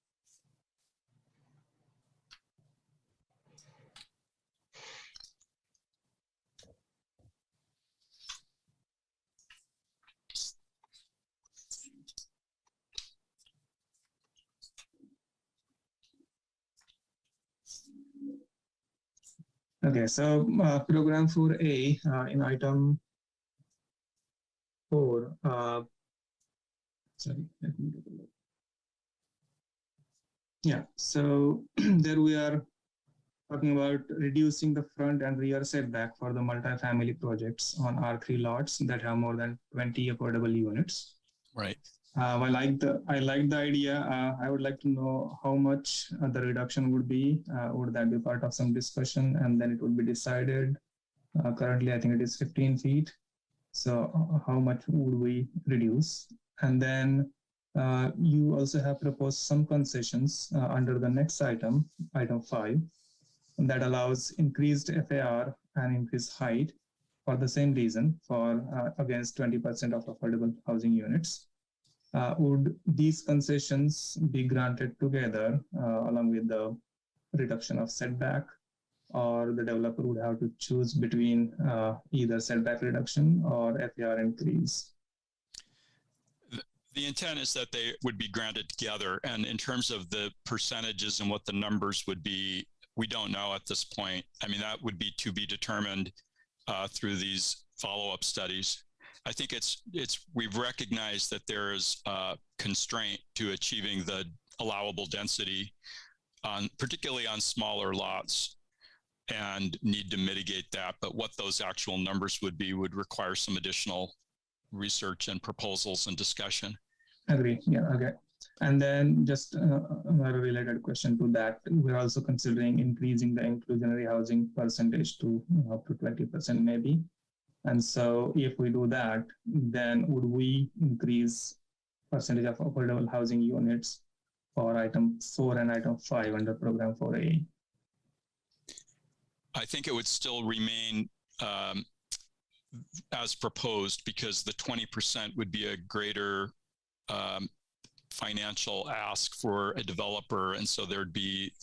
Okay, so program 4A in item 4. Sorry, let me take a look. Yeah, so there we are talking about reducing the front and rear setback for the multifamily projects on R3 lots that have more than 20 affordable units. Right. I like the idea. I would like to know how much the reduction would be. Would that be part of some discussion and then it would be decided? Currently, I think it is 15 feet. So how much would we reduce? And then you also have proposed some concessions under the next item 5, that allows increased FAR and increased height for the same reason for against 20% of affordable housing units. Would these concessions be granted together along with the reduction of setback, or the developer would have to choose between either setback reduction or FAR increase? The intent is that they would be granted together. And in terms of the percentages and what the numbers would be, we don't know at this point. I mean, that would be to be determined through these follow-up studies. I think we've recognized that there is a constraint to achieving the allowable density, particularly on smaller lots, and need to mitigate that. But what those actual numbers would be would require some additional research and proposals and discussion. Agree. Yeah. Okay. And then just another related question to that, we're also considering increasing the inclusionary housing percentage to up to 20% maybe. And so if we do that, then would we increase percentage of affordable housing units for item 4 and item 5 under program 4A? I think it would still remain as proposed, because the 20% would be a greater financial ask for a developer, and so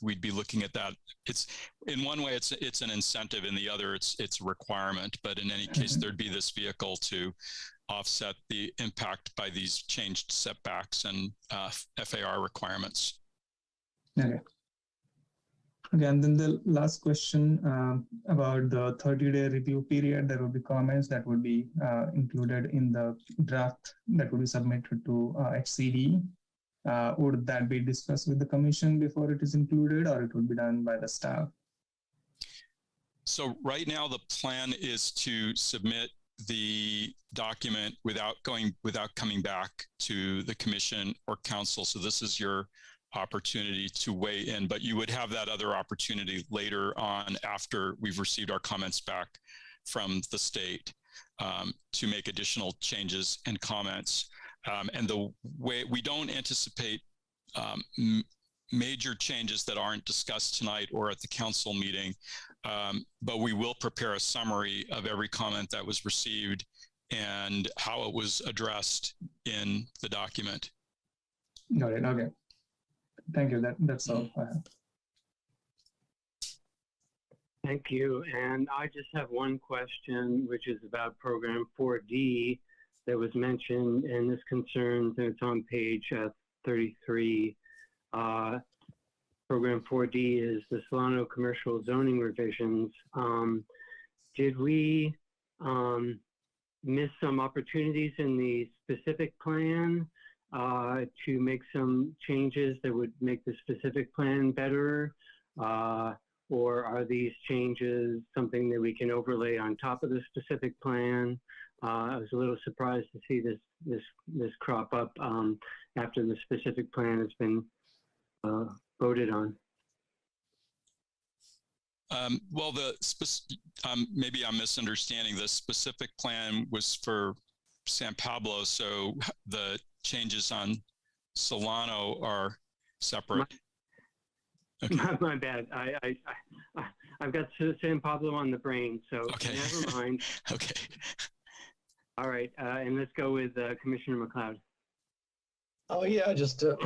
we'd be looking at that. It's in one way it's an incentive, in the other it's a requirement. But in any case, there'd be this vehicle to offset the impact by these changed setbacks and FAR requirements. Okay. Again, then the last question about the 30-day review period. There will be comments that would be included in the draft that would be submitted to HCD. Would that be discussed with the commission before it is included, or it would be done by the staff? So right now the plan is to submit the document without coming back to the commission or council. So this is your opportunity to weigh in, but you would have that other opportunity later on after we've received our comments back from the state to make additional changes and comments. And the way we don't anticipate major changes that aren't discussed tonight or at the council meeting, but we will prepare a summary of every comment that was received and how it was addressed in the document. Got it. Okay. Thank you. That's all I have. Thank you. And I just have one question, which is about program 4D that was mentioned, and this concerns, and it's on page 33. Program 4D is the Solano commercial zoning revisions. Did we miss some opportunities in the specific plan to make some changes that would make the specific plan better? Or are these changes something that we can overlay on top of the specific plan? I was a little surprised to see this crop up after the specific plan has been voted on. Well, maybe I'm misunderstanding. The specific plan was for San Pablo, so the changes on Solano are separate. My bad. I've got San Pablo on the brain, so okay. Never mind. Okay. All right, and let's go with Commissioner McLeod. Oh yeah, just to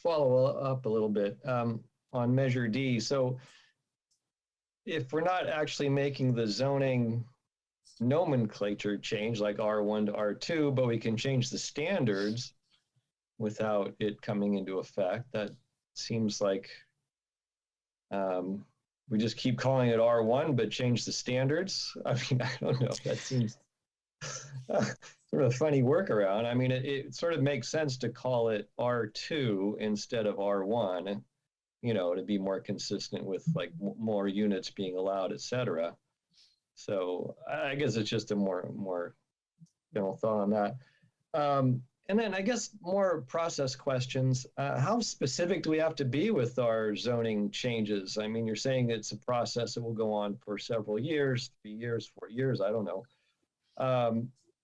follow up a little bit on Measure D. So if we're not actually making the zoning nomenclature change like R1 to R2, but we can change the standards without it coming into effect, that seems like we just keep calling it R1, but change the standards. I mean, I don't know. That seems sort of a funny workaround. I mean, it sort of makes sense to call it R2 instead of R1, you know, to be more consistent with like more units being allowed, et cetera. So I guess it's just a more general thought on that. And then I guess more process questions. How specific do we have to be with our zoning changes? I mean, you're saying it's a process that will go on for several years, 3 years, 4 years, I don't know.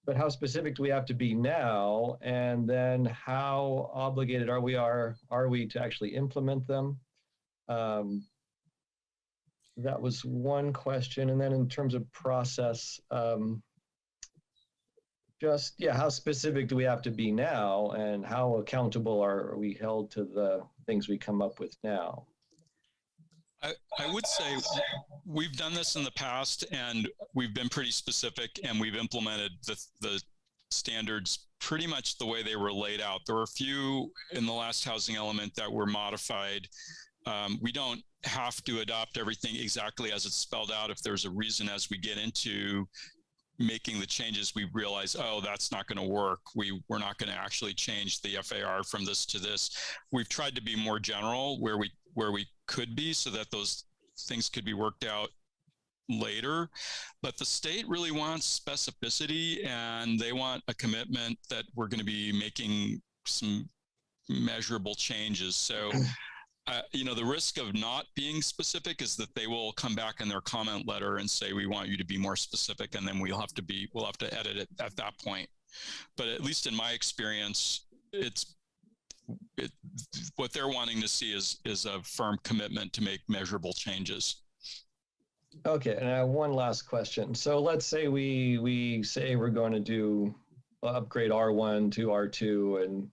But how specific do we have to be now? And then how obligated are we to actually implement them? That was one question. And then in terms of process, how specific do we have to be now, and how accountable are we held to the things we come up with now? I would say we've done this in the past, and we've been pretty specific, and we've implemented the standards pretty much the way they were laid out. There were a few in the last housing element that were modified. We don't have to adopt everything exactly as it's spelled out. If there's a reason as we get into making the changes, we realize, oh, that's not going to work. We're not going to actually change the FAR from this to this. We've tried to be more general where we could be, so that those things could be worked out later. But the state really wants specificity, and they want a commitment that we're going to be making some measurable changes. So the risk of not being specific is that they will come back in their comment letter and say, we want you to be more specific, and then we'll have to edit it at that point. But at least in my experience, what they're wanting to see is a firm commitment to make measurable changes. Okay, and I have one last question. So let's say we say we're going to upgrade R1 to R2 and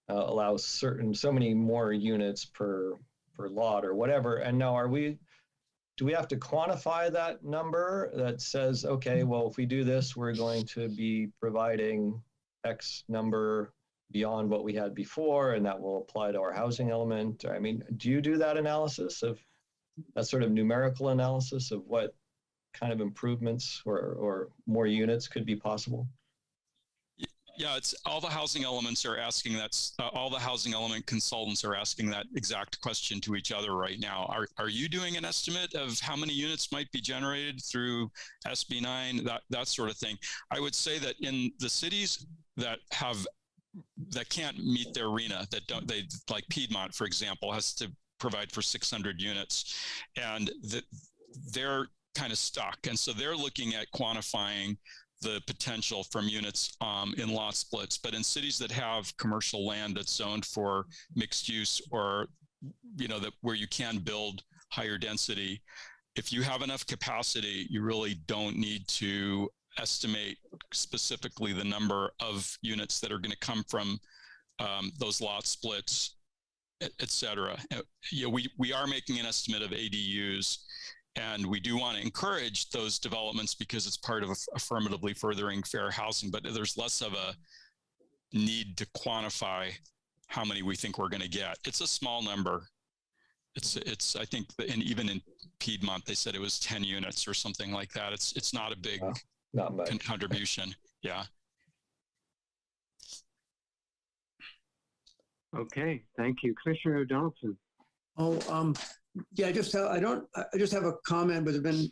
allow so many more units per lot or whatever. And now do we have to quantify that number that says, okay, well, if we do this, we're going to be providing X number beyond what we had before, and that will apply to our housing element? I mean, do you do that analysis, of that sort of numerical analysis of what kind of improvements or more units could be possible? Yeah, it's all the housing elements are asking that. All the housing element consultants are asking that exact question to each other right now. Are you doing an estimate of how many units might be generated through SB 9, that sort of thing? I would say that in the cities that can't meet their RENA, like Piedmont, for example, has to provide for 600 units, and they're kind of stuck, and so they're looking at quantifying the potential from units in lot splits. But in cities that have commercial land that's zoned for mixed use, or where you can build higher density, if you have enough capacity, you really don't need to estimate specifically the number of units that are going to come from those lot splits, et cetera. We are making an estimate of ADUs, and we do want to encourage those developments because it's part of affirmatively furthering fair housing, but there's less of a need to quantify how many we think we're going to get. It's a small number. I think, and even in Piedmont, they said it was 10 units or something like that. It's not a big contribution. Yeah. Okay, thank you. Commissioner Donaldson. Yeah, I just have a comment, but there have been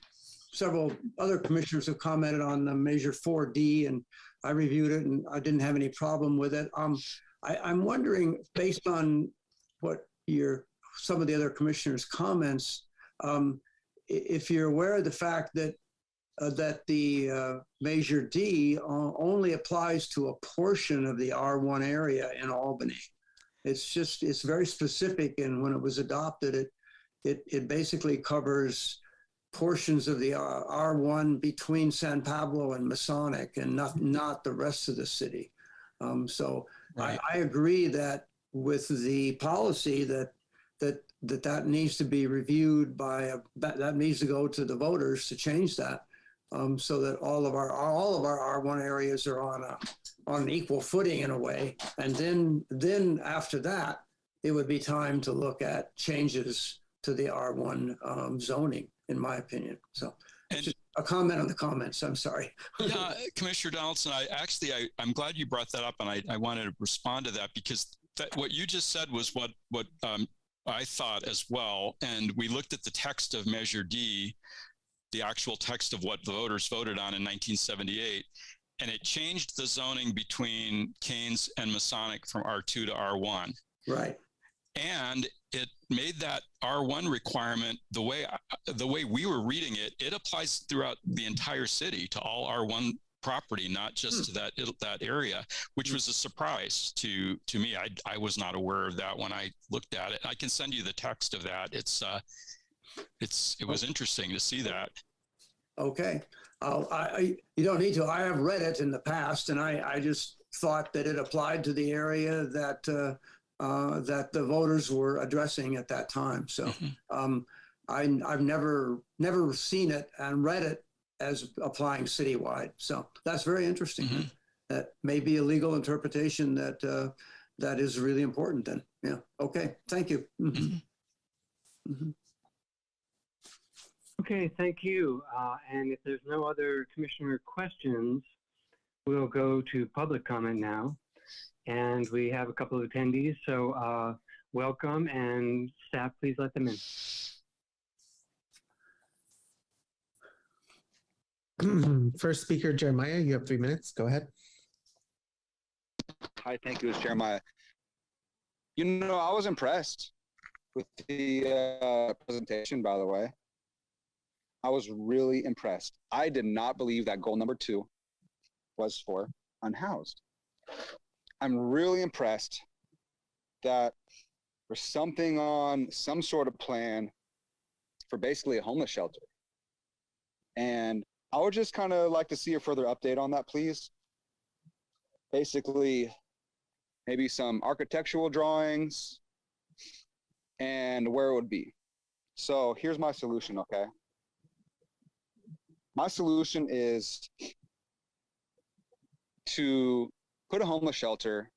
several other commissioners who commented on the Measure 4D, and I reviewed it and I didn't have any problem with it. I'm wondering, based on what some of the other commissioners' comments, if you're aware of the fact that the Measure D only applies to a portion of the R1 area in Albany. It's very specific, and when it was adopted, it basically covers portions of the R1 between San Pablo and Masonic, and not the rest of the city. So right. I agree that with the policy that needs to be reviewed that needs to go to the voters to change that, so that all of our R1 areas are on an equal footing in a way. And then after that, it would be time to look at changes to the R1 zoning, in my opinion. So just a comment on the comments. I'm sorry. Yeah, Commissioner Donaldson, I'm glad you brought that up, and I wanted to respond to that, because what you just said was what I thought as well. And we looked at the text of Measure D, the actual text of what the voters voted on in 1978, and it changed the zoning between Keynes and Masonic from R2 to R1. Right. And it made that R1 requirement, the way we were reading it, it applies throughout the entire city to all R1 property, not just to that area, which was a surprise to me. I was not aware of that when I looked at it. I can send you the text of that. It was interesting to see that. Okay. You don't need to. I have read it in the past, and I just thought that it applied to the area that the voters were addressing at that time. So I've never seen it and read it as applying citywide. So that's very interesting. That may be a legal interpretation that is really important then. Yeah. Okay. Thank you. Okay, thank you. And if there's no other commissioner questions, we'll go to public comment now. And we have a couple of attendees, so welcome, and staff, please let them in. First speaker, Jeremiah, you have 3 minutes. Go ahead. Hi, thank you, it's Jeremiah. You know, I was impressed with the presentation, by the way. I was really impressed. I did not believe that goal number 2 was for unhoused. I'm really impressed that there's something on some sort of plan for basically a homeless shelter. And I would just kind of like to see a further update on that, please. Basically, maybe some architectural drawings and where it would be. So here's my solution, okay? My solution is to put a homeless shelter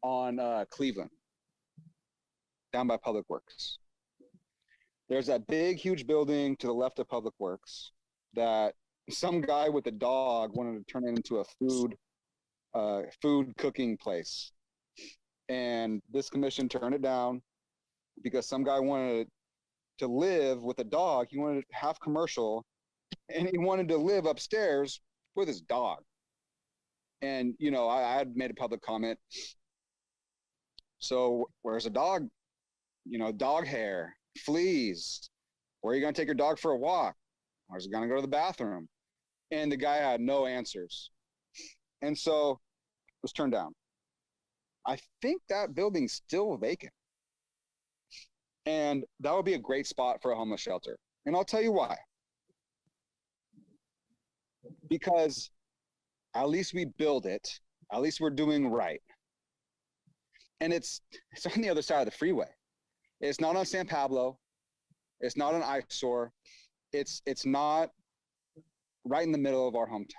on Cleveland, down by Public Works. There's that big, huge building to the left of Public Works that some guy with a dog wanted to turn it into a food cooking place. And this commission turned it down because some guy wanted to live with a dog. He wanted to have commercial, and he wanted to live upstairs with his dog. And, you know, I had made a public comment. So where's a dog? You know, dog hair, fleas. Where are you going to take your dog for a walk? Where's it going to go to the bathroom? And the guy had no answers. And so it was turned down. I think that building's still vacant. And that would be a great spot for a homeless shelter. And I'll tell you why. Because at least we build it. At least we're doing right. And it's on the other side of the freeway. It's not on San Pablo. It's not an eyesore. It's not right in the middle of our hometown.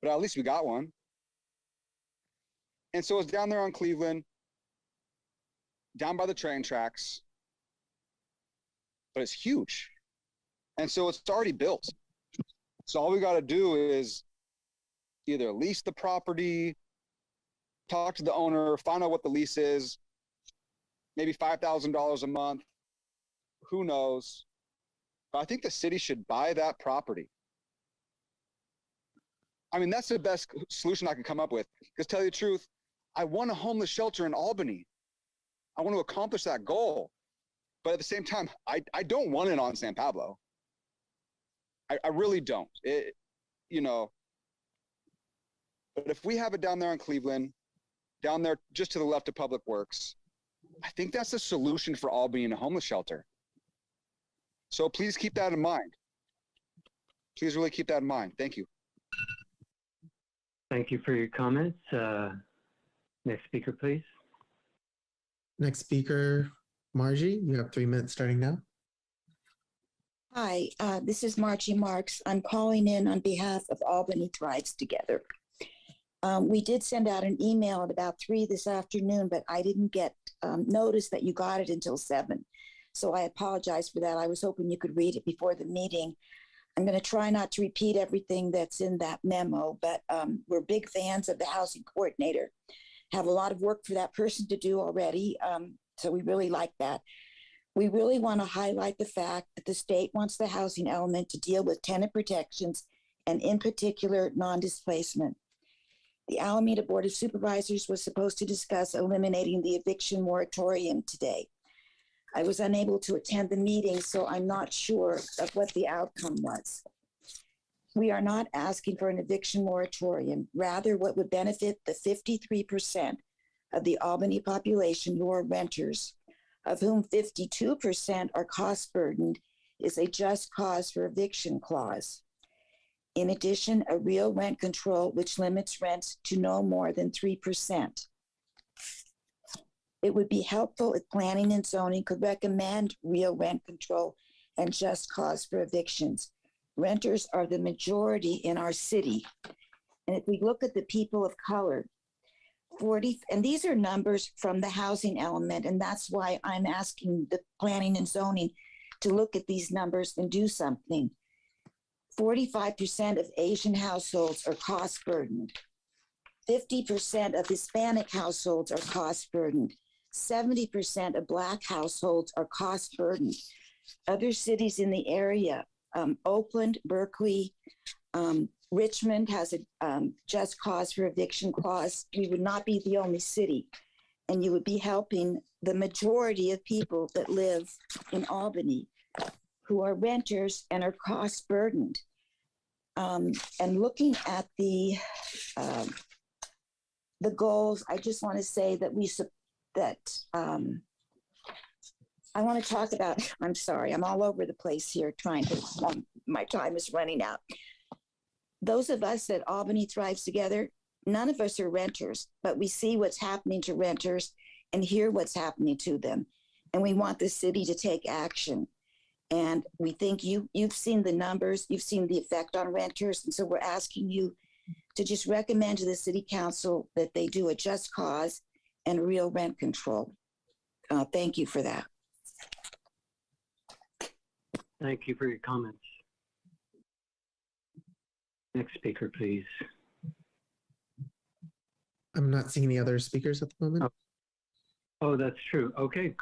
But at least we got one. And so it's down there on Cleveland, down by the train tracks. But it's huge. And so it's already built. So all we got to do is either lease the property, talk to the owner, find out what the lease is, maybe $5,000 a month. Who knows? But I think the city should buy that property. I mean, that's the best solution I can come up with. Because to tell you the truth, I want a homeless shelter in Albany. I want to accomplish that goal. But at the same time, I don't want it on San Pablo. I really don't. You know, but if we have it down there in Cleveland, down there just to the left of Public Works, I think that's the solution for Albany in a homeless shelter. So please keep that in mind. Please really keep that in mind. Thank you. Thank you for your comments. Next speaker, please. Next speaker, Margie, you have 3 minutes starting now. Hi, this is Margie Marks. I'm calling in on behalf of Albany Thrives Together. We did send out an email at about 3 this afternoon, but I didn't get notice that you got it until 7. So I apologize for that. I was hoping you could read it before the meeting. I'm going to try not to repeat everything that's in that memo, but we're big fans of the housing coordinator. Have a lot of work for that person to do already. So we really like that. We really want to highlight the fact that the state wants the housing element to deal with tenant protections and in particular, non-displacement. The Alameda Board of Supervisors was supposed to discuss eliminating the eviction moratorium today. I was unable to attend the meeting, so I'm not sure of what the outcome was. We are not asking for an eviction moratorium. Rather, what would benefit the 53% of the Albany population who are renters, of whom 52% are cost burdened, is a just cause for eviction clause. In addition, a real rent control which limits rents to no more than 3%. It would be helpful if planning and zoning could recommend real rent control and just cause for evictions. Renters are the majority in our city. And if we look at the people of color, 40, and these are numbers from the housing element, and that's why I'm asking the planning and zoning to look at these numbers and do something. 45% of Asian households are cost burdened. 50% of Hispanic households are cost burdened. 70% of Black households are cost burdened. Other cities in the area, Oakland, Berkeley, Richmond has a just cause for eviction clause. We would not be the only city, and you would be helping the majority of people that live in Albany who are renters and are cost burdened. And looking at the goals, I just want to say that I want to talk about, I'm sorry, I'm all over the place here trying to, my time is running out. Those of us at Albany Thrives Together, none of us are renters, but we see what's happening to renters and hear what's happening to them. And we want the city to take action. And we think you've seen the numbers, you've seen the effect on renters. And so we're asking you to just recommend to the city council that they do a just cause and real rent control. Thank you for that. Thank you for your comments. Next speaker, please. I'm not seeing any other speakers at the moment. Oh, that's true. Okay.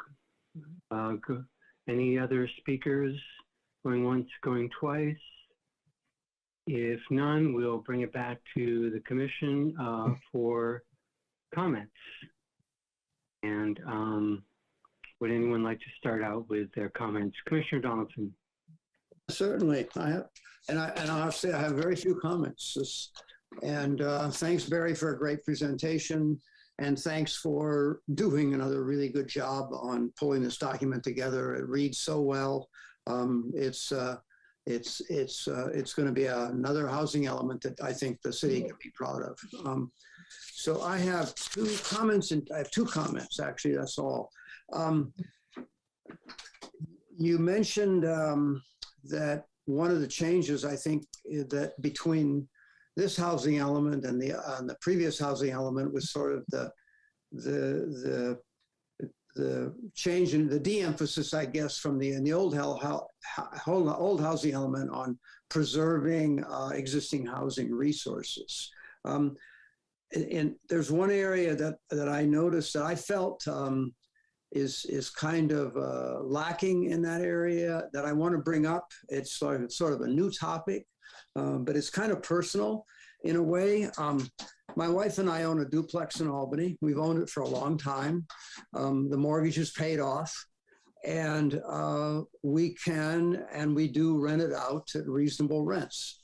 Good. Any other speakers? Going once, going twice? If none, we'll bring it back to the commission for comments. And would anyone like to start out with their comments? Commissioner Donaldson. Certainly, I have, and I'll have to say I have very few comments. And thanks, Barry, for a great presentation, and thanks for doing another really good job on pulling this document together. It reads so well. It's going to be another housing element that I think the city can be proud of. So I have two comments, and I have two comments actually. That's all. You mentioned that one of the changes, I think, that between this housing element and the previous housing element was sort of the change in the de-emphasis, I guess, from the old housing element on preserving existing housing resources. And there's one area that I noticed that I felt is kind of lacking in that area that I want to bring up. It's sort of a new topic, but it's kind of personal in a way. My wife and I own a duplex in Albany. We've owned it for a long time. The mortgage is paid off. and we can and we do rent it out at reasonable rents.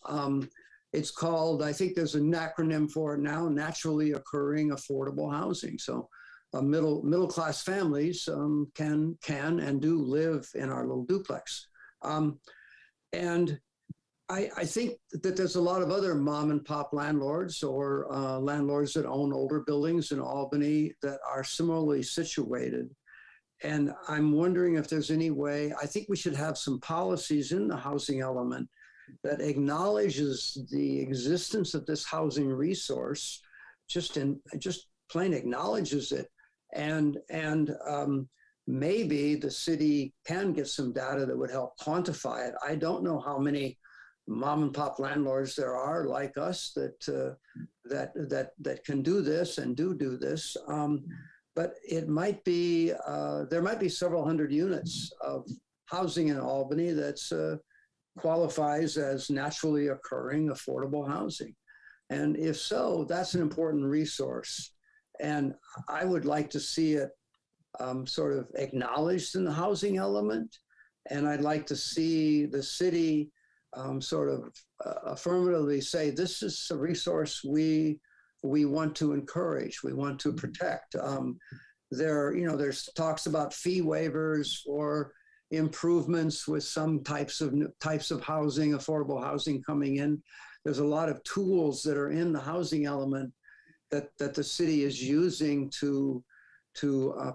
It's called, I think there's an acronym for it now, naturally occurring affordable housing. So middle class families can and do live in our little duplex. And I think that there's a lot of other mom and pop landlords or landlords that own older buildings in Albany that are similarly situated. And I'm wondering if there's any way, I think we should have some policies in the housing element that acknowledges the existence of this housing resource, just plain acknowledges it. And maybe the city can get some data that would help quantify it. I don't know how many mom and pop landlords there are like us that can do this and do this. But it might be, there might be several hundred units of housing in Albany that's qualifies as naturally occurring affordable housing. And if so, that's an important resource. And I would like to see it sort of acknowledged in the housing element. And I'd like to see the city sort of affirmatively say, this is a resource we want to encourage, we want to protect. There's talks about fee waivers or improvements with some types of housing, affordable housing coming in. There's a lot of tools that are in the housing element that the city is using to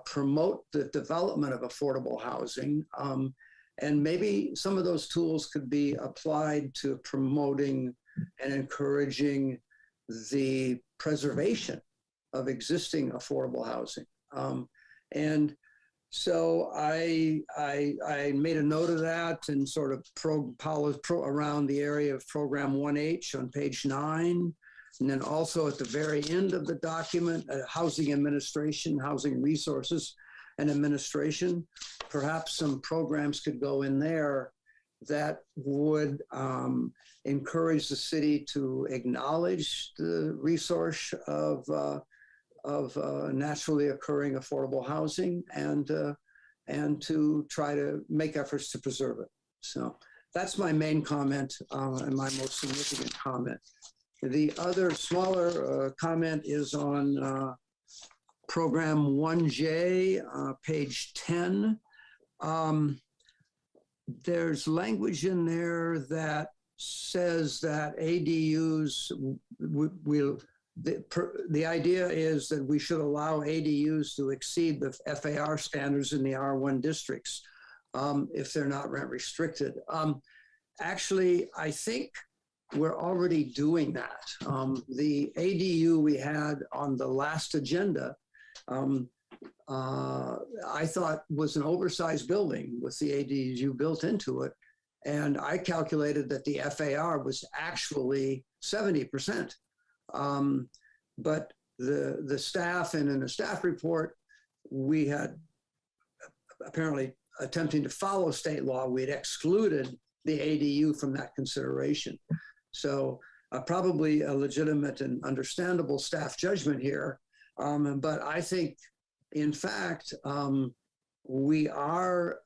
promote the development of affordable housing. And maybe some of those tools could be applied to promoting and encouraging the preservation of existing affordable housing. And so I made a note of that and sort of around the area of program 1H on page 9. And then also at the very end of the document, housing administration, housing resources and administration, perhaps some programs could go in there that would encourage the city to acknowledge the resource of naturally occurring affordable housing and to try to make efforts to preserve it. So that's my main comment and my most significant comment. The other smaller comment is on program 1J, page 10. There's language in there that says that ADUs the idea is that we should allow ADUs to exceed the FAR standards in the R1 districts if they're not rent restricted. Actually, I think we're already doing that. The ADU we had on the last agenda, I thought was an oversized building with the ADU built into it. And I calculated that the FAR was actually 70%. But the staff and in the staff report, we had apparently attempting to follow state law, we had excluded the ADU from that consideration. So probably a legitimate and understandable staff judgment here. But I think, in fact, we are,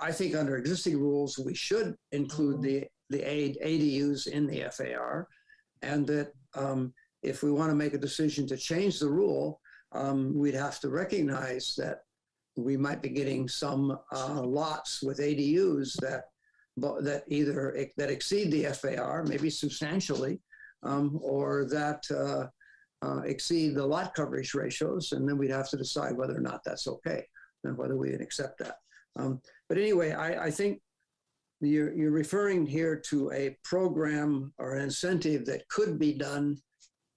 I think under existing rules, we should include the ADUs in the FAR, and that if we want to make a decision to change the rule, we'd have to recognize that we might be getting some lots with ADUs that exceed the FAR, maybe substantially, or that exceed the lot coverage ratios, and then we'd have to decide whether or not that's okay and whether we would accept that. But anyway, I think you're referring here to a program or an incentive that could be done,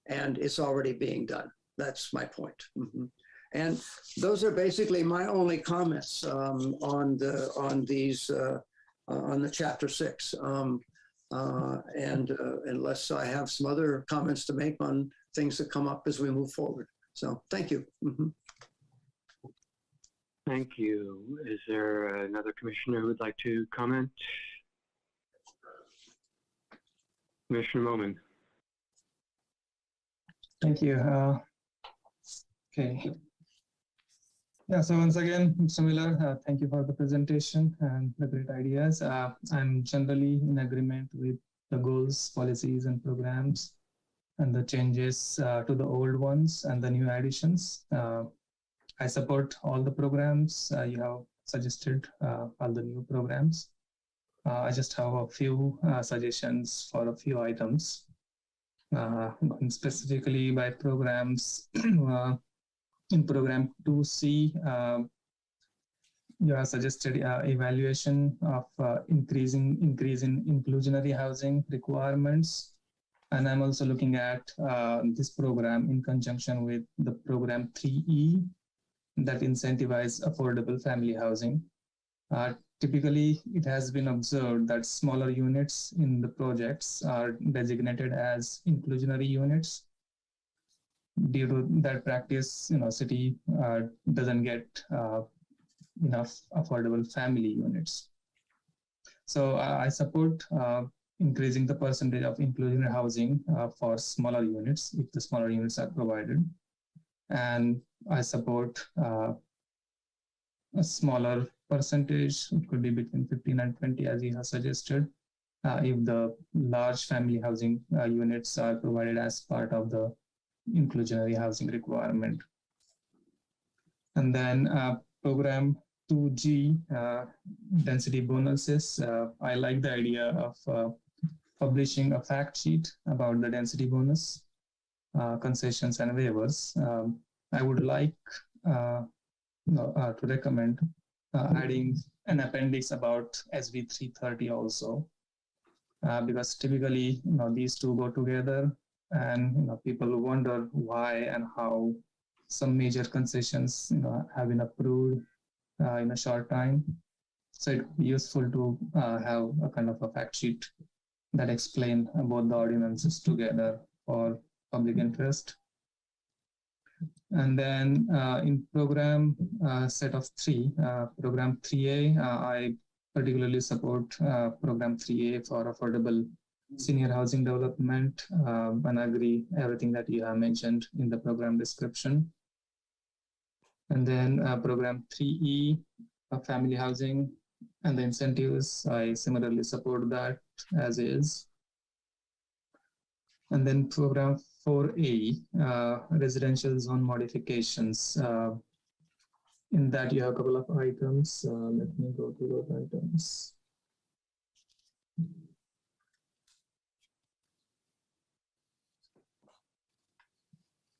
and it's already being done. That's my point. Mm-hmm. And those are basically my only comments on the chapter 6. And unless I have some other comments to make on things that come up as we move forward. So thank you. Mm-hmm. Thank you. Is there another commissioner who would like to comment? Commissioner Moman. Thank you. Okay. Yeah, so once again, Mr. Miller, thank you for the presentation and the great ideas. I'm generally in agreement with the goals, policies, and programs, and the changes to the old ones and the new additions. I support all the programs you have suggested, all the new programs. I just have a few suggestions for a few items. Specifically by programs, in program 2C, you have suggested evaluation of increase in inclusionary housing requirements. And I'm also looking at this program in conjunction with the program 3E that incentivize affordable family housing. Typically, it has been observed that smaller units in the projects are designated as inclusionary units. Due to that practice, city doesn't get enough affordable family units. So I support increasing the percentage of inclusionary housing for smaller units if the smaller units are provided. And I support a smaller percentage, it could be between 15 and 20 as you have suggested, if the large family housing units are provided as part of the inclusionary housing requirement. And then program 2G, density bonuses. I like the idea of publishing a fact sheet about the density bonus, concessions and waivers. I would like to recommend adding an appendix about SB 330 also, because typically these two go together, and people wonder why and how some major concessions have been approved in a short time. So it's useful to have a kind of a fact sheet that explain both the ordinances together for public interest. And then in program set of 3, program 3A, I particularly support program 3A for affordable senior housing development, and I agree everything that you have mentioned in the program description. And then program 3E, family housing and the incentives, I similarly support that as is. And then program 4A, residential zone modifications. In that you have a couple of items. Let me go to those items.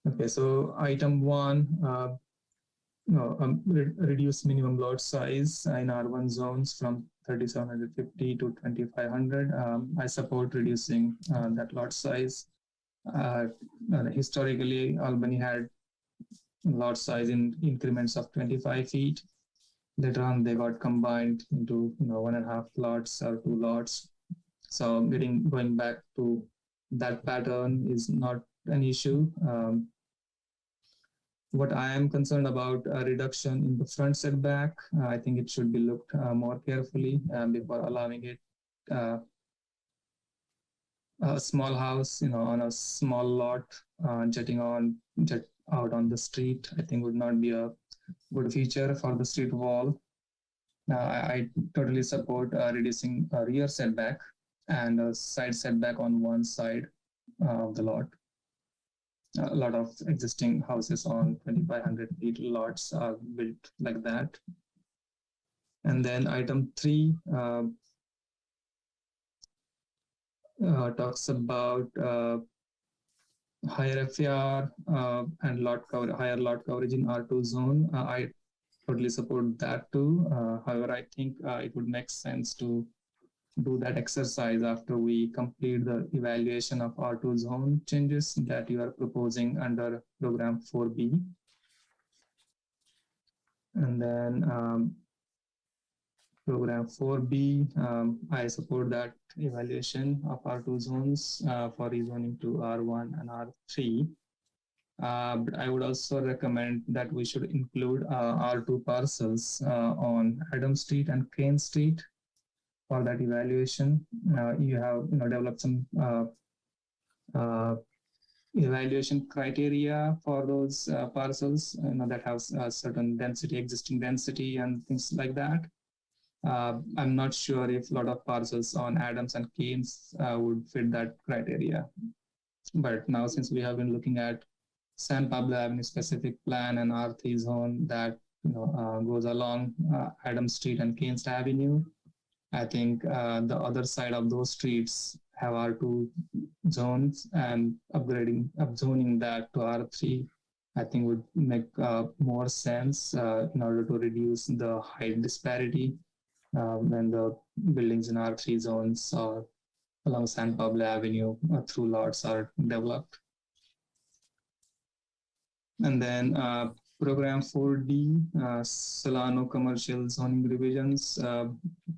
Okay, so item 1, reduce minimum lot size in R1 zones from 3,750 to 2,500. I support reducing that lot size. Historically, Albany had lot size in increments of 25 feet. Later on, they got combined into 1.5 lots or 2 lots. So going back to that pattern is not an issue. What I am concerned about a reduction in the front setback. I think it should be looked more carefully before allowing it. A small house, on a small lot, jetting out on the street, I think would not be a good feature for the street wall. I totally support reducing a rear setback and a side setback on one side of the lot. A lot of existing houses on 2,500 feet lots are built like that. And then item 3 talks about higher FAR and higher lot coverage in R2 zone. I totally support that too. However, I think it would make sense to do that exercise after we complete the evaluation of R2 zone changes that you are proposing under program 4B. And then program 4B, I support that evaluation of R2 zones for rezoning to R1 and R3. But I would also recommend that we should include R2 parcels on Adam Street and Kane Street for that evaluation. You have developed some evaluation criteria for those parcels, that have certain density, existing density, and things like that. I'm not sure if a lot of parcels on Adams and Keynes would fit that criteria. But now, since we have been looking at San Pablo Avenue specific plan and R3 zone that goes along Adams Street and Keynes Avenue, I think the other side of those streets have R2 zones, and upzoning that to R3, I think would make more sense in order to reduce the height disparity when the buildings in R3 zones or along San Pablo Avenue through lots are developed. And then Program 4D, Solano Commercial Zoning Revisions.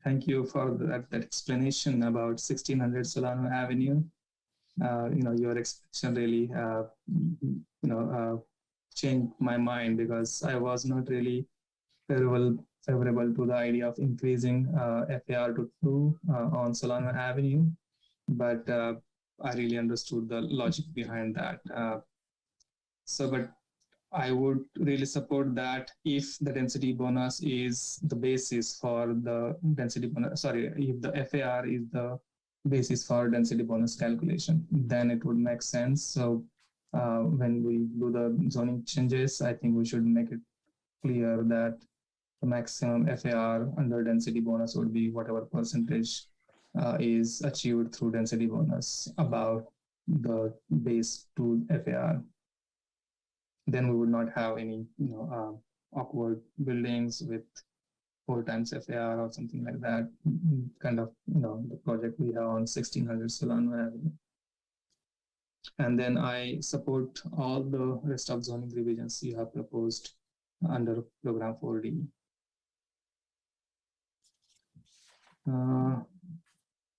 Thank you for that explanation about 1600 Solano Avenue. Your explanation really, changed my mind, because I was not really favorable to the idea of increasing FAR to 2 on Solano Avenue, but I really understood the logic behind that. But I would really support that if the density bonus is the basis for the density bonus, if the FAR is the basis for density bonus calculation, then it would make sense. So when we do the zoning changes, I think we should make it clear that the maximum FAR under density bonus would be whatever percentage is achieved through density bonus above the base to FAR. Then we would not have any awkward buildings with 4 times FAR or something like that, kind of the project we have on 1600 Solano Avenue. And then I support all the rest of zoning revisions you have proposed under Program 4D.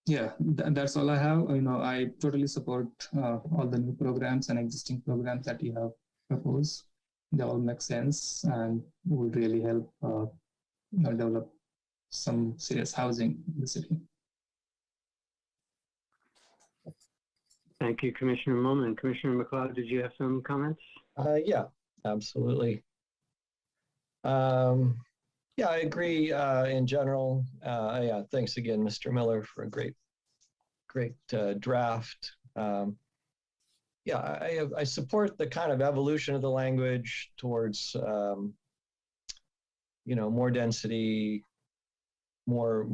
That's all I have. I totally support all the new programs and existing programs that you have proposed. They all make sense and would really help develop some serious housing in the city. Thank you, Commissioner Moman. Commissioner McLeod, did you have some comments? Yeah, absolutely. Yeah, I agree in general. Thanks again, Mr. Miller, for a great draft. I support the kind of evolution of the language towards, more density, more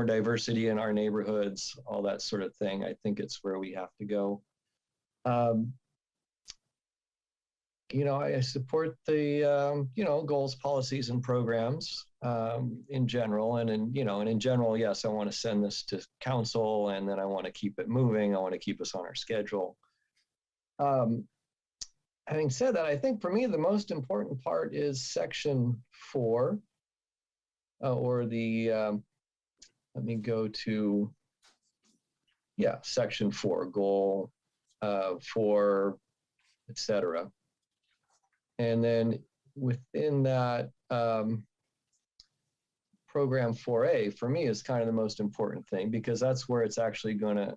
diversity in our neighborhoods, all that sort of thing. I think it's where we have to go. I support the, goals, policies, and programs in general. And in general, yes, I want to send this to council, and then I want to keep it moving. I want to keep us on our schedule. Having said that, I think for me, the most important part is Section 4, or the, let me go to, Section 4, Goal 4, etc. And then within that, Program 4A, for me, is kind of the most important thing, because that's where it's actually going to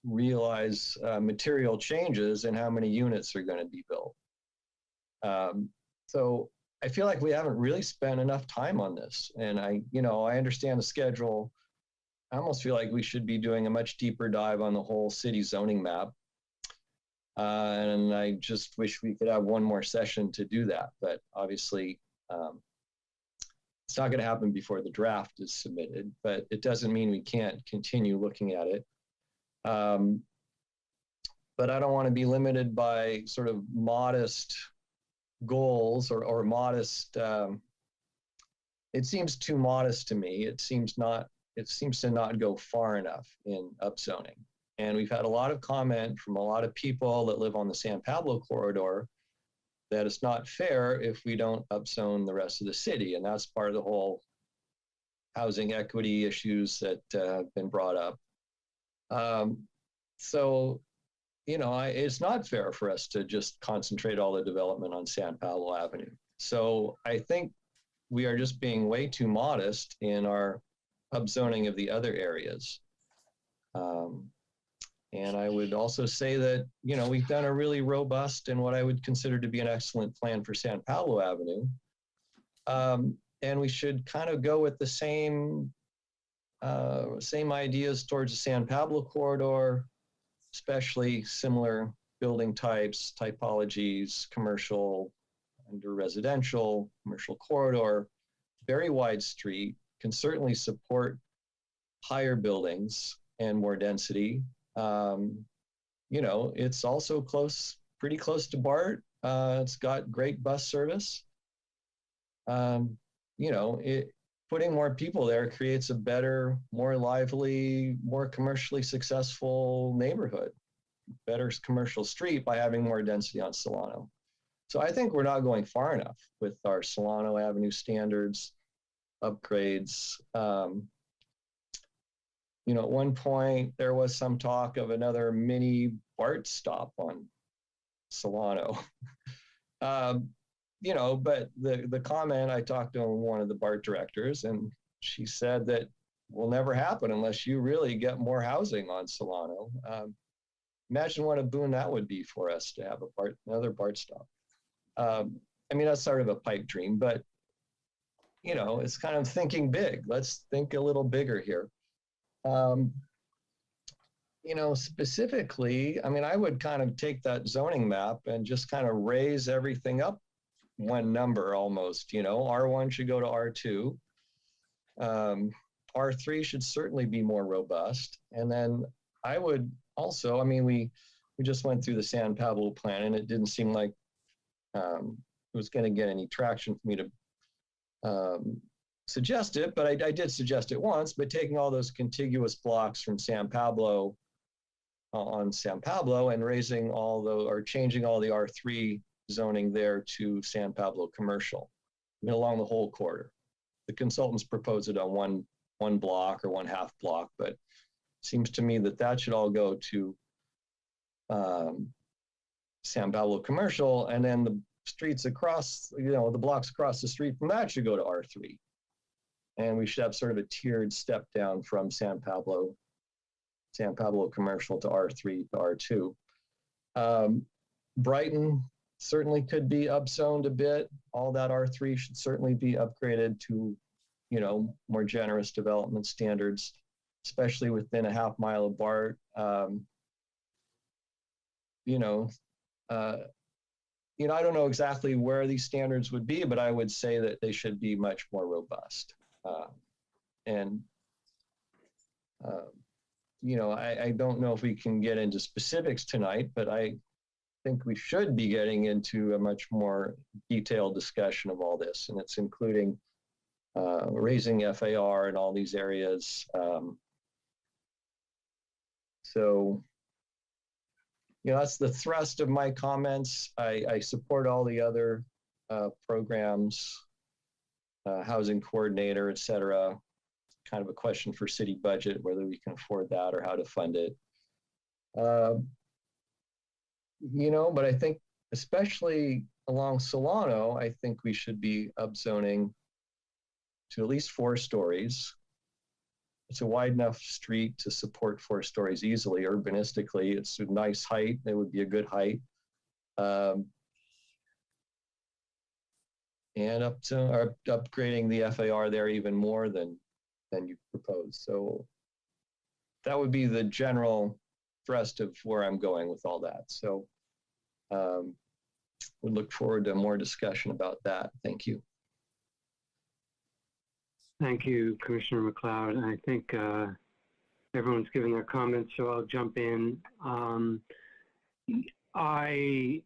realize material changes in how many units are going to be built. So I feel like we haven't really spent enough time on this. And I understand the schedule. I almost feel like we should be doing a much deeper dive on the whole city zoning map. And I just wish we could have one more session to do that. But obviously, it's not going to happen before the draft is submitted, but it doesn't mean we can't continue looking at it. But I don't want to be limited by sort of modest goals or modest, it seems too modest to me. It seems to not go far enough in upzoning. And we've had a lot of comment from a lot of people that live on the San Pablo corridor that it's not fair if we don't upzone the rest of the city. And that's part of the whole housing equity issues that have been brought up. It's not fair for us to just concentrate all the development on San Pablo Avenue. So I think we are just being way too modest in our upzoning of the other areas. And I would also say that, you know, we've done a really robust and what I would consider to be an excellent plan for San Pablo Avenue. And we should kind of go with the same ideas towards the San Pablo corridor, especially similar building types, typologies, commercial, under residential, commercial corridor, very wide street, can certainly support higher buildings and more density. You know, it's also pretty close to BART. It's got great bus service. You know, putting more people there creates a better, more lively, more commercially successful neighborhood, better commercial street by having more density on Solano. So I think we're not going far enough with our Solano Avenue standards, upgrades. You know, at one point there was some talk of another mini BART stop on Solano. You know, but the comment, I talked to one of the BART directors, and she said that will never happen unless you really get more housing on Solano. Imagine what a boon that would be for us to have another BART stop. I mean, that's sort of a pipe dream, but, you know, it's kind of thinking big. Let's think a little bigger here. You know, specifically, I mean, I would kind of take that zoning map and just kind of raise everything up one number almost, you know. R1 should go to R2. R3 should certainly be more robust. And then I would also, I mean, we just went through the San Pablo plan and it didn't seem like it was going to get any traction for me to suggest it, but I did suggest it once, but taking all those contiguous blocks from San Pablo on San Pablo and raising all the, or changing all the R3 zoning there to San Pablo commercial, I mean, along the whole corridor. The consultants propose it on one block or one half block, but it seems to me that that should all go to San Pablo commercial, and then the streets across, you know, the blocks across the street from that should go to R3. And we should have sort of a tiered step down from San Pablo commercial to R3 to R2. Brighton certainly could be upzoned a bit. All that R3 should certainly be upgraded to, you know, more generous development standards, especially within a half mile of BART. You know, I don't know exactly where these standards would be, but I would say that they should be much more robust. You know, I don't know if we can get into specifics tonight, but I think we should be getting into a much more detailed discussion of all this, and it's including raising FAR in all these areas. So, you know, that's the thrust of my comments. I support all the other programs, housing coordinator, et cetera. Kind of a question for city budget, whether we can afford that or how to fund it. You know, but I think especially along Solano, I think we should be upzoning to at least 4 stories. It's a wide enough street to support 4 stories easily. Urbanistically, it's a nice height. It would be a good height. And upgrading the FAR there even more than you propose. So that would be the general thrust of where I'm going with all that. So we look forward to more discussion about that. Thank you. Thank you, Commissioner McLeod. I think everyone's given their comments, so I'll jump in. I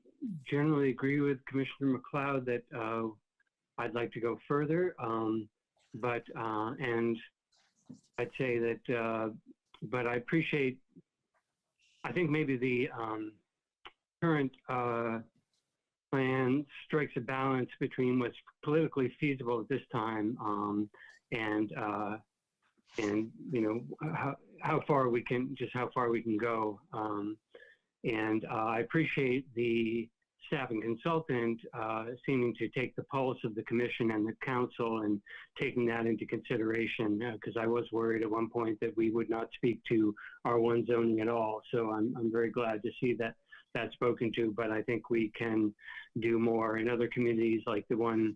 generally agree with Commissioner McLeod that I'd like to go further, but and I'd say that, but I appreciate, I think maybe the current plan strikes a balance between what's politically feasible at this time and you know, how far we can go. And I appreciate the staff and consultant seeming to take the pulse of the commission and the council and taking that into consideration, because I was worried at one point that we would not speak to R1 zoning at all. So I'm very glad to see that that's spoken to, but I think we can do more. In other communities like the one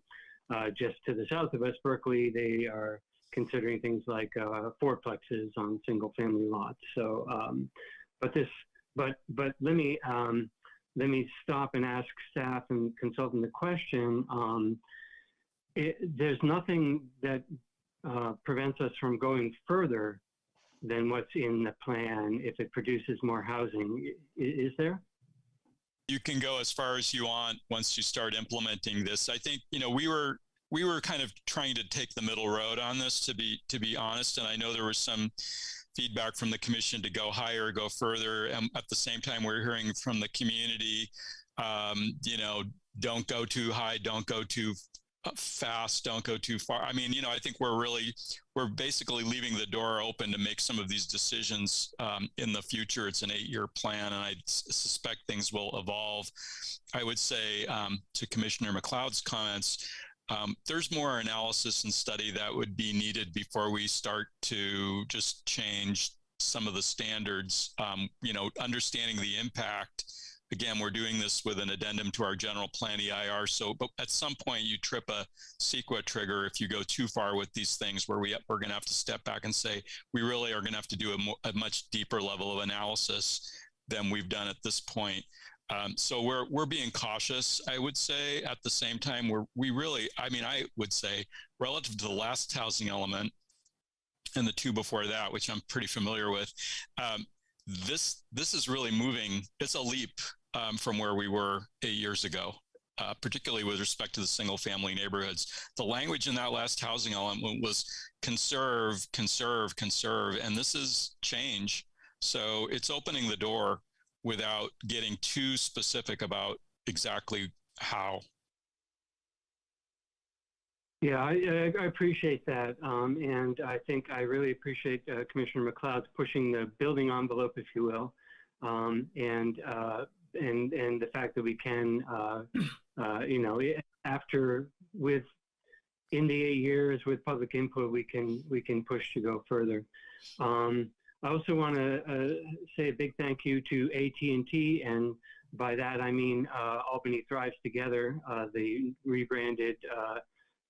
just to the south of us, Berkeley, they are considering things like fourplexes on single family lots. So, but let me stop and ask staff and consultant the question. There's nothing that prevents us from going further than what's in the plan if it produces more housing. Is there? You can go as far as you want once you start implementing this. I think, you know, we were kind of trying to take the middle road on this, to be honest. And I know there was some feedback from the commission to go higher, go further. And at the same time, we're hearing from the community, you know, don't go too high, don't go too fast, don't go too far. I mean, you know, I think we're basically leaving the door open to make some of these decisions in the future. It's an 8-year plan, and I suspect things will evolve. I would say to Commissioner McLeod's comments, there's more analysis and study that would be needed before we start to just change some of the standards, you know, understanding the impact. Again, we're doing this with an addendum to our general plan EIR. So, but at some point you trip a CEQA trigger if you go too far with these things, where we're going to have to step back and say, we really are going to have to do a much deeper level of analysis than we've done at this point. So we're being cautious, I would say. At the same time, I would say, relative to the last housing element and the two before that, which I'm pretty familiar with, this is really moving. It's a leap from where we were 8 years ago, particularly with respect to the single family neighborhoods. The language in that last housing element was conserve, conserve, conserve, and this is change. So it's opening the door without getting too specific about exactly how. Yeah, I appreciate that. And I think I really appreciate Commissioner McLeod's pushing the building envelope, if you will. And the fact that we can, you know, in the 8 years with public input, we can push to go further. I also want to say a big thank you to AT&T, and by that I mean Albany Thrives Together, the rebranded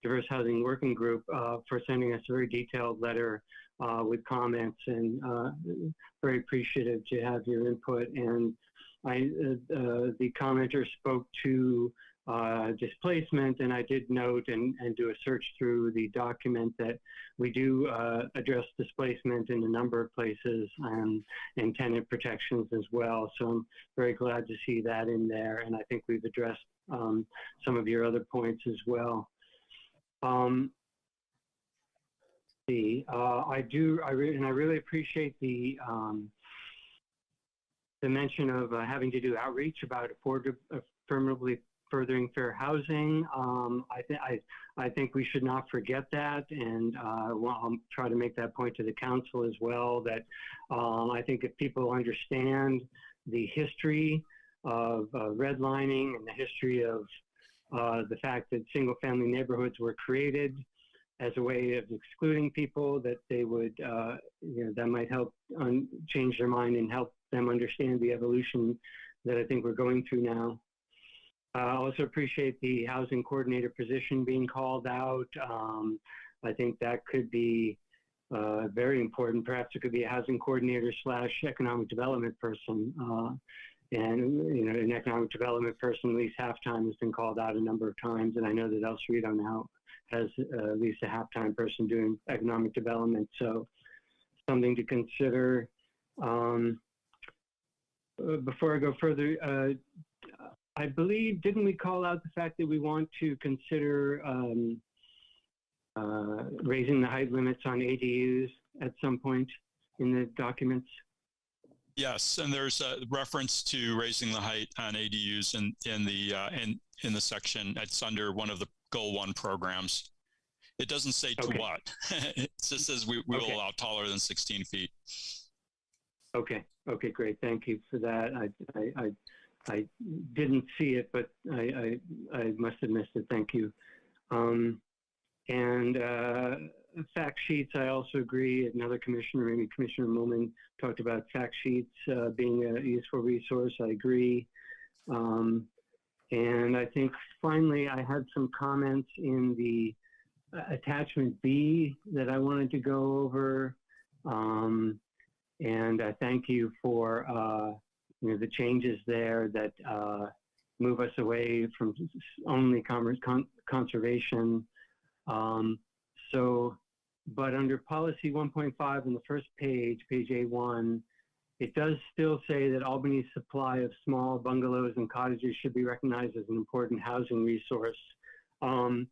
Diverse Housing Working Group, for sending us a very detailed letter with comments, and very appreciative to have your input. And the commenter spoke to displacement, and I did note and do a search through the document that we do address displacement in a number of places, and tenant protections as well. So I'm very glad to see that in there, and I think we've addressed some of your other points as well. I really appreciate the mention of having to do outreach about affirmatively furthering fair housing. I think we should not forget that, and I'll try to make that point to the council as well, that I think if people understand the history of redlining and the history of the fact that single-family neighborhoods were created as a way of excluding people, that they would, you know, that might help change their mind and help them understand the evolution that I think we're going through now. I also appreciate the housing coordinator position being called out. I think that could be very important. Perhaps it could be a housing coordinator / economic development person. And, you know, an economic development person, at least half-time, has been called out a number of times. And I know that El Cerrito now has at least a half-time person doing economic development. So something to consider. Before I go further, I believe, didn't we call out the fact that we want to consider raising the height limits on ADUs at some point in the documents? Yes, and there's a reference to raising the height on ADUs in the section. It's under one of the Goal 1 programs. It doesn't say to what. It just says we will allow taller than 16 feet. Okay. Okay, great. Thank you for that. I didn't see it, but I must have missed it. Thank you. And fact sheets, I also agree. Another commissioner, maybe Commissioner Moomin, talked about fact sheets being a useful resource. I agree. And I think finally I had some comments in the attachment B that I wanted to go over. And I thank you for the changes there that move us away from only conservation. But under policy 1.5 on the first page, page A1, it does still say that Albany's supply of small bungalows and cottages should be recognized as an important housing resource. I'm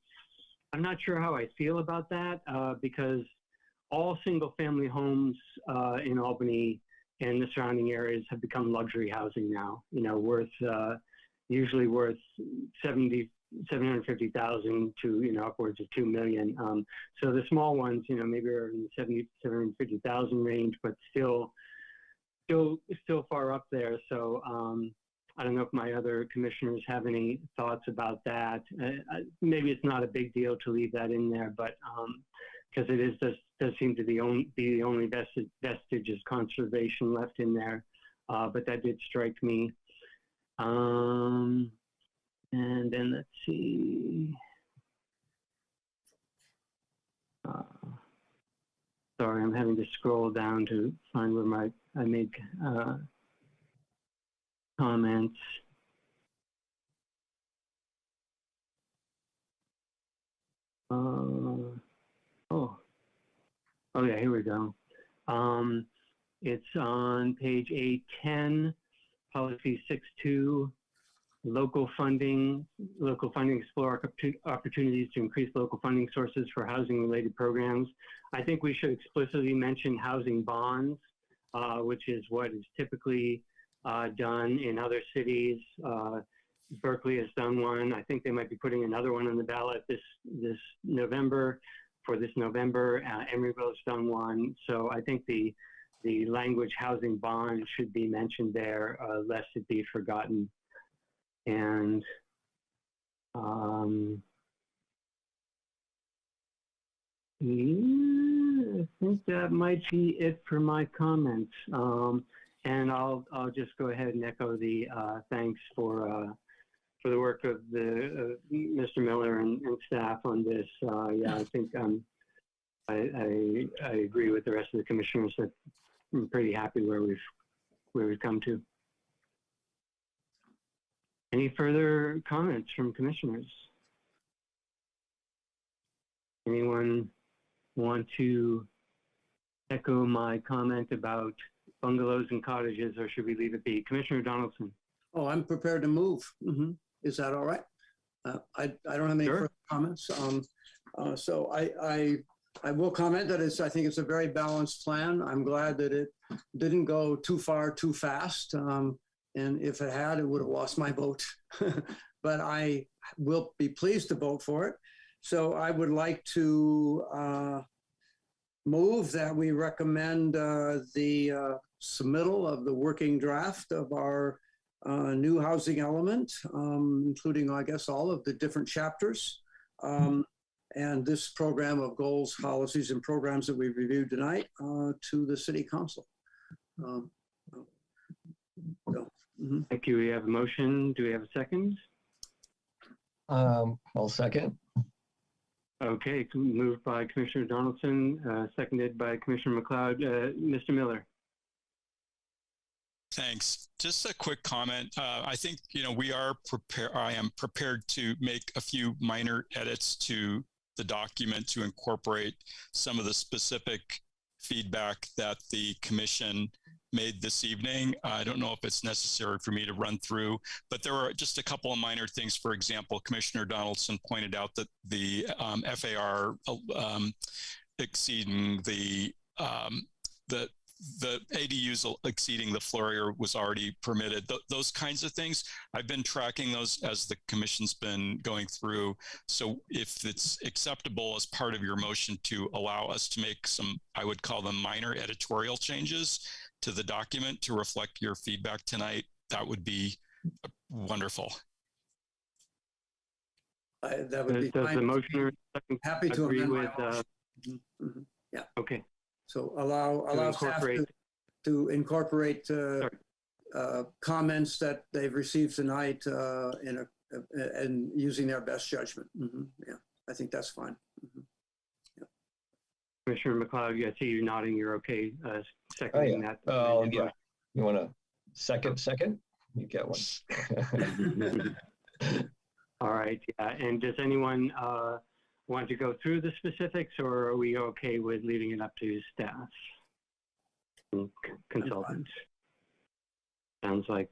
not sure how I feel about that because all single-family homes in Albany and the surrounding areas have become luxury housing now. Usually worth 750,000 to upwards of 2 million. So the small ones, maybe are in the 750,000 range, but still far up there. So I don't know if my other commissioners have any thoughts about that. Maybe it's not a big deal to leave that in there, but because it does seem to be the only vestige of conservation left in there. But that did strike me. And then let's see. Sorry, I'm having to scroll down to find where I make comments. Oh yeah, here we go. It's on page 810, policy 6.2. Local funding explore opportunities to increase local funding sources for housing related programs. I think we should explicitly mention housing bonds, which is what is typically done in other cities. Berkeley has done one. I think they might be putting another one on the ballot this November. Emeryville has done one. So I think the language housing bond should be mentioned there, lest it be forgotten. And I think that might be it for my comments. And I'll just go ahead and echo the thanks for the work of Mr. Miller and staff on this. Yeah, I think I agree with the rest of the commissioners that I'm pretty happy where we've come to. Any further comments from commissioners? Anyone want to echo my comment about bungalows and cottages, or should we leave it be? Commissioner Donaldson. Oh, I'm prepared to move. Mm-hmm. Is that all right? I don't have any further comments. So I will comment that I think it's a very balanced plan. I'm glad that it didn't go too far too fast. And if it had, it would have lost my vote. But I will be pleased to vote for it. So I would like to move that we recommend the submittal of the working draft of our new housing element, including, I guess, all of the different chapters. And this program of goals, policies, and programs that we've reviewed tonight to the City Council. Thank you. We have a motion. Do we have a second? I'll second. Okay, moved by Commissioner Donaldson, seconded by Commissioner McLeod. Mr. Miller. Thanks. Just a quick comment. I think, we are prepared. I am prepared to make a few minor edits to the document to incorporate some of the specific feedback that the commission made this evening. I don't know if it's necessary for me to run through, but there are just a couple of minor things. For example, Commissioner Donaldson pointed out that the FAR exceeding the ADUs exceeding the floor area was already permitted. Those kinds of things, I've been tracking those as the commission's been going through. So if it's acceptable as part of your motion to allow us to make some, I would call them minor editorial changes to the document to reflect your feedback tonight, that would be Wonderful. That would be Does fine. the motioner Happy to agree amend my with? motion. Mhm. Yeah. Okay. So allow staff to incorporate comments that they've received tonight and using their best judgment. Yeah, I think that's fine. Yeah. Commissioner McLeod, I see you nodding. You're okay seconding that. Oh, yeah. You want to second? You get one. All right. Yeah. And does anyone want to go through the specifics, or are we okay with leaving it up to staff and consultants? Sounds like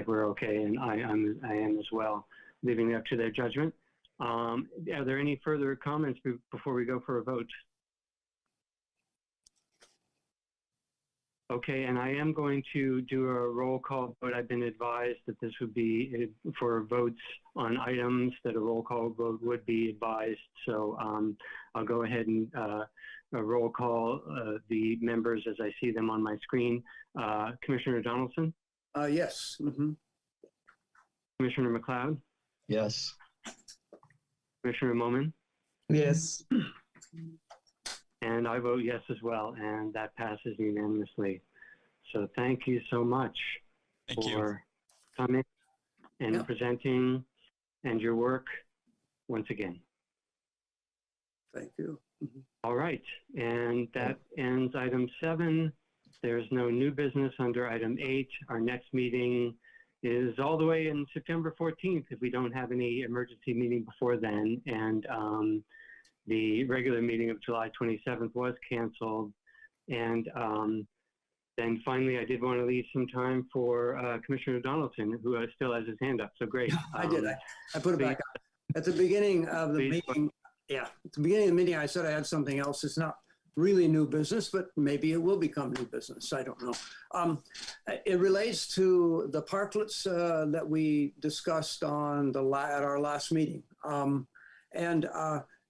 we're okay, and I am as well, leaving it up to their judgment. Are there any further comments before we go for a vote? Okay, and I am going to do a roll call vote. I've been advised that this would be for votes on items that a roll call vote would be advised. So I'll go ahead and roll call the members as I see them on my screen. Commissioner Donaldson? Yes. Commissioner McLeod? Yes. Commissioner Momin? Yes. And I vote yes as well, and that passes unanimously. So thank you so much for coming and presenting and your work once again. Thank you. All right, and that ends item 7. There's no new business under item 8. Our next meeting is all the way in September 14th if we don't have any emergency meeting before then. And the regular meeting of July 27th was canceled. And then finally, I did want to leave some time for Commissioner Donaldson, who still has his hand up. So great. I did. I put it back up. At the beginning of the meeting, at the beginning of the meeting, I said I had something else. It's not really new business, but maybe it will become new business. I don't know. It relates to the parklets that we discussed on at our last meeting.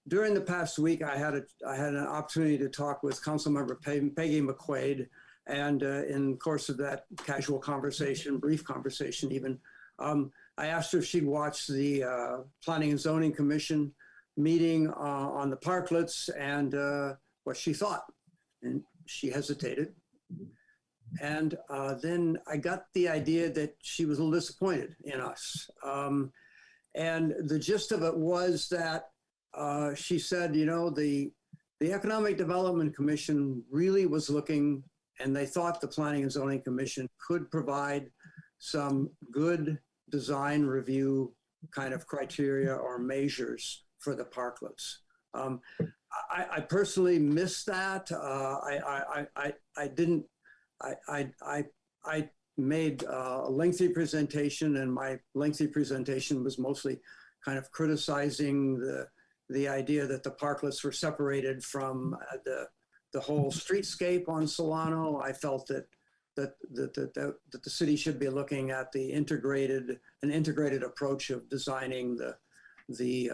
During the past week, I had an opportunity to talk with Councilmember Peggy McQuaid, and in the course of that casual conversation, brief conversation even, I asked her if she'd watched the Planning and Zoning Commission meeting on the parklets and what she thought, and she hesitated. And then I got the idea that she was a little disappointed in us. And the gist of it was that she said, you know, the Economic Development Commission really was looking, and they thought the Planning and Zoning Commission could provide some good design review kind of criteria or measures for the parklets. I personally missed that. I made a lengthy presentation, and my lengthy presentation was mostly kind of criticizing the idea that the parklets were separated from the whole streetscape on Solano. I felt that the city should be looking at an integrated approach of designing the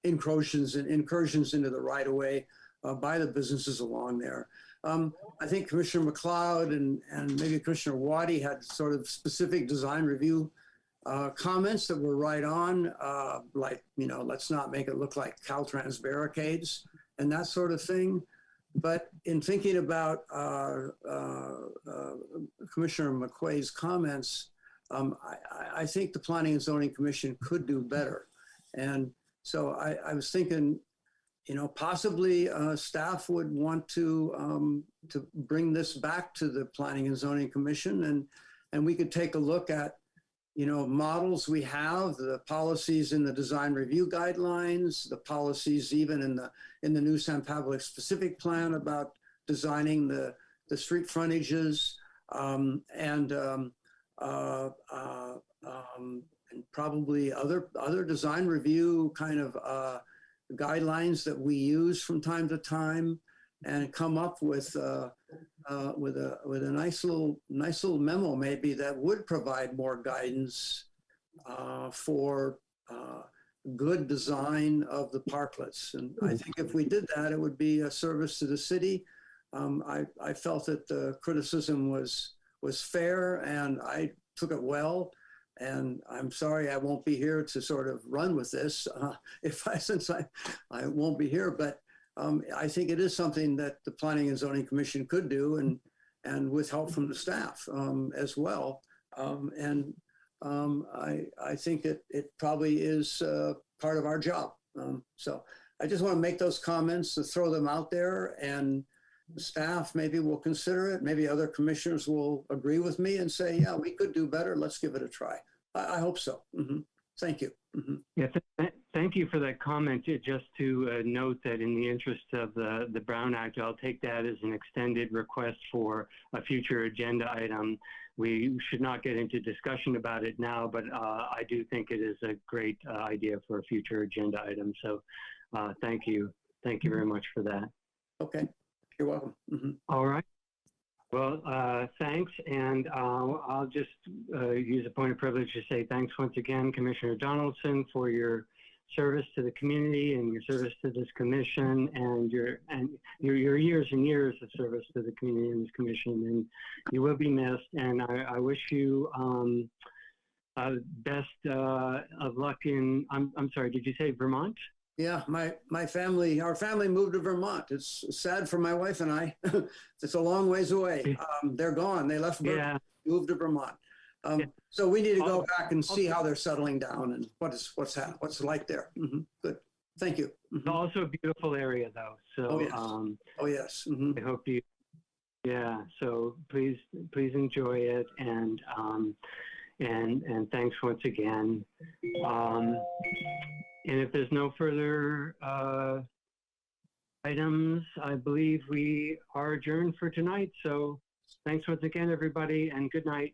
incursions into the right of way by the businesses along there. I think Commissioner McLeod and maybe Commissioner Waddy had sort of specific design review comments that were right on, like, you know, let's not make it look like Caltrans barricades and that sort of thing. But in thinking about Commissioner McQuaid's comments, I think the Planning and Zoning Commission could do better. And so I was thinking, you know, possibly staff would want to bring this back to the Planning and Zoning Commission, and we could take a look at, you know, models we have, the policies in the design review guidelines, the policies even in the new San Pablo specific plan about designing the street frontages, and probably other design review kind of guidelines that we use from time to time, and come up with a nice little memo maybe that would provide more guidance for good design of the parklets. And I think if we did that, it would be a service to the city. I felt that the criticism was was fair, and I took it well. And I'm sorry I won't be here to sort of run with this since I won't be here. But I think it is something that the Planning and Zoning Commission could do, and with help from the staff as well. I think it probably is part of our job. So I just want to make those comments to throw them out there, and the staff maybe will consider it. Maybe other commissioners will agree with me and say, yeah, we could do better. Let's give it a try. I hope so. Thank you. Yeah, thank you for that comment. Just to note that in the interest of the Brown Act, I'll take that as an extended request for a future agenda item. We should not get into discussion about it now, but I do think it is a great idea for a future agenda item. So thank you. Thank you very much for that. Okay, you're welcome. All right. Well, thanks. And I'll just use a point of privilege to say thanks once again, Commissioner Donaldson, for your service to the community and your service to this commission, and your years and years of service to the community and this commission. And you will be missed. And I wish you best of luck in, I'm sorry, did you say Vermont? Yeah, our family moved to Vermont. It's sad for my wife and I. It's a long ways away. They're gone. They left Berkeley, moved to Vermont. So we need to go back and see how they're settling down and what's it like there. Good. Thank you. It's also a beautiful area, though. So oh yes. I hope you. Yeah. So please enjoy it, and thanks once again. And if there's no further items, I believe we are adjourned for tonight. So thanks once again, everybody, and good night.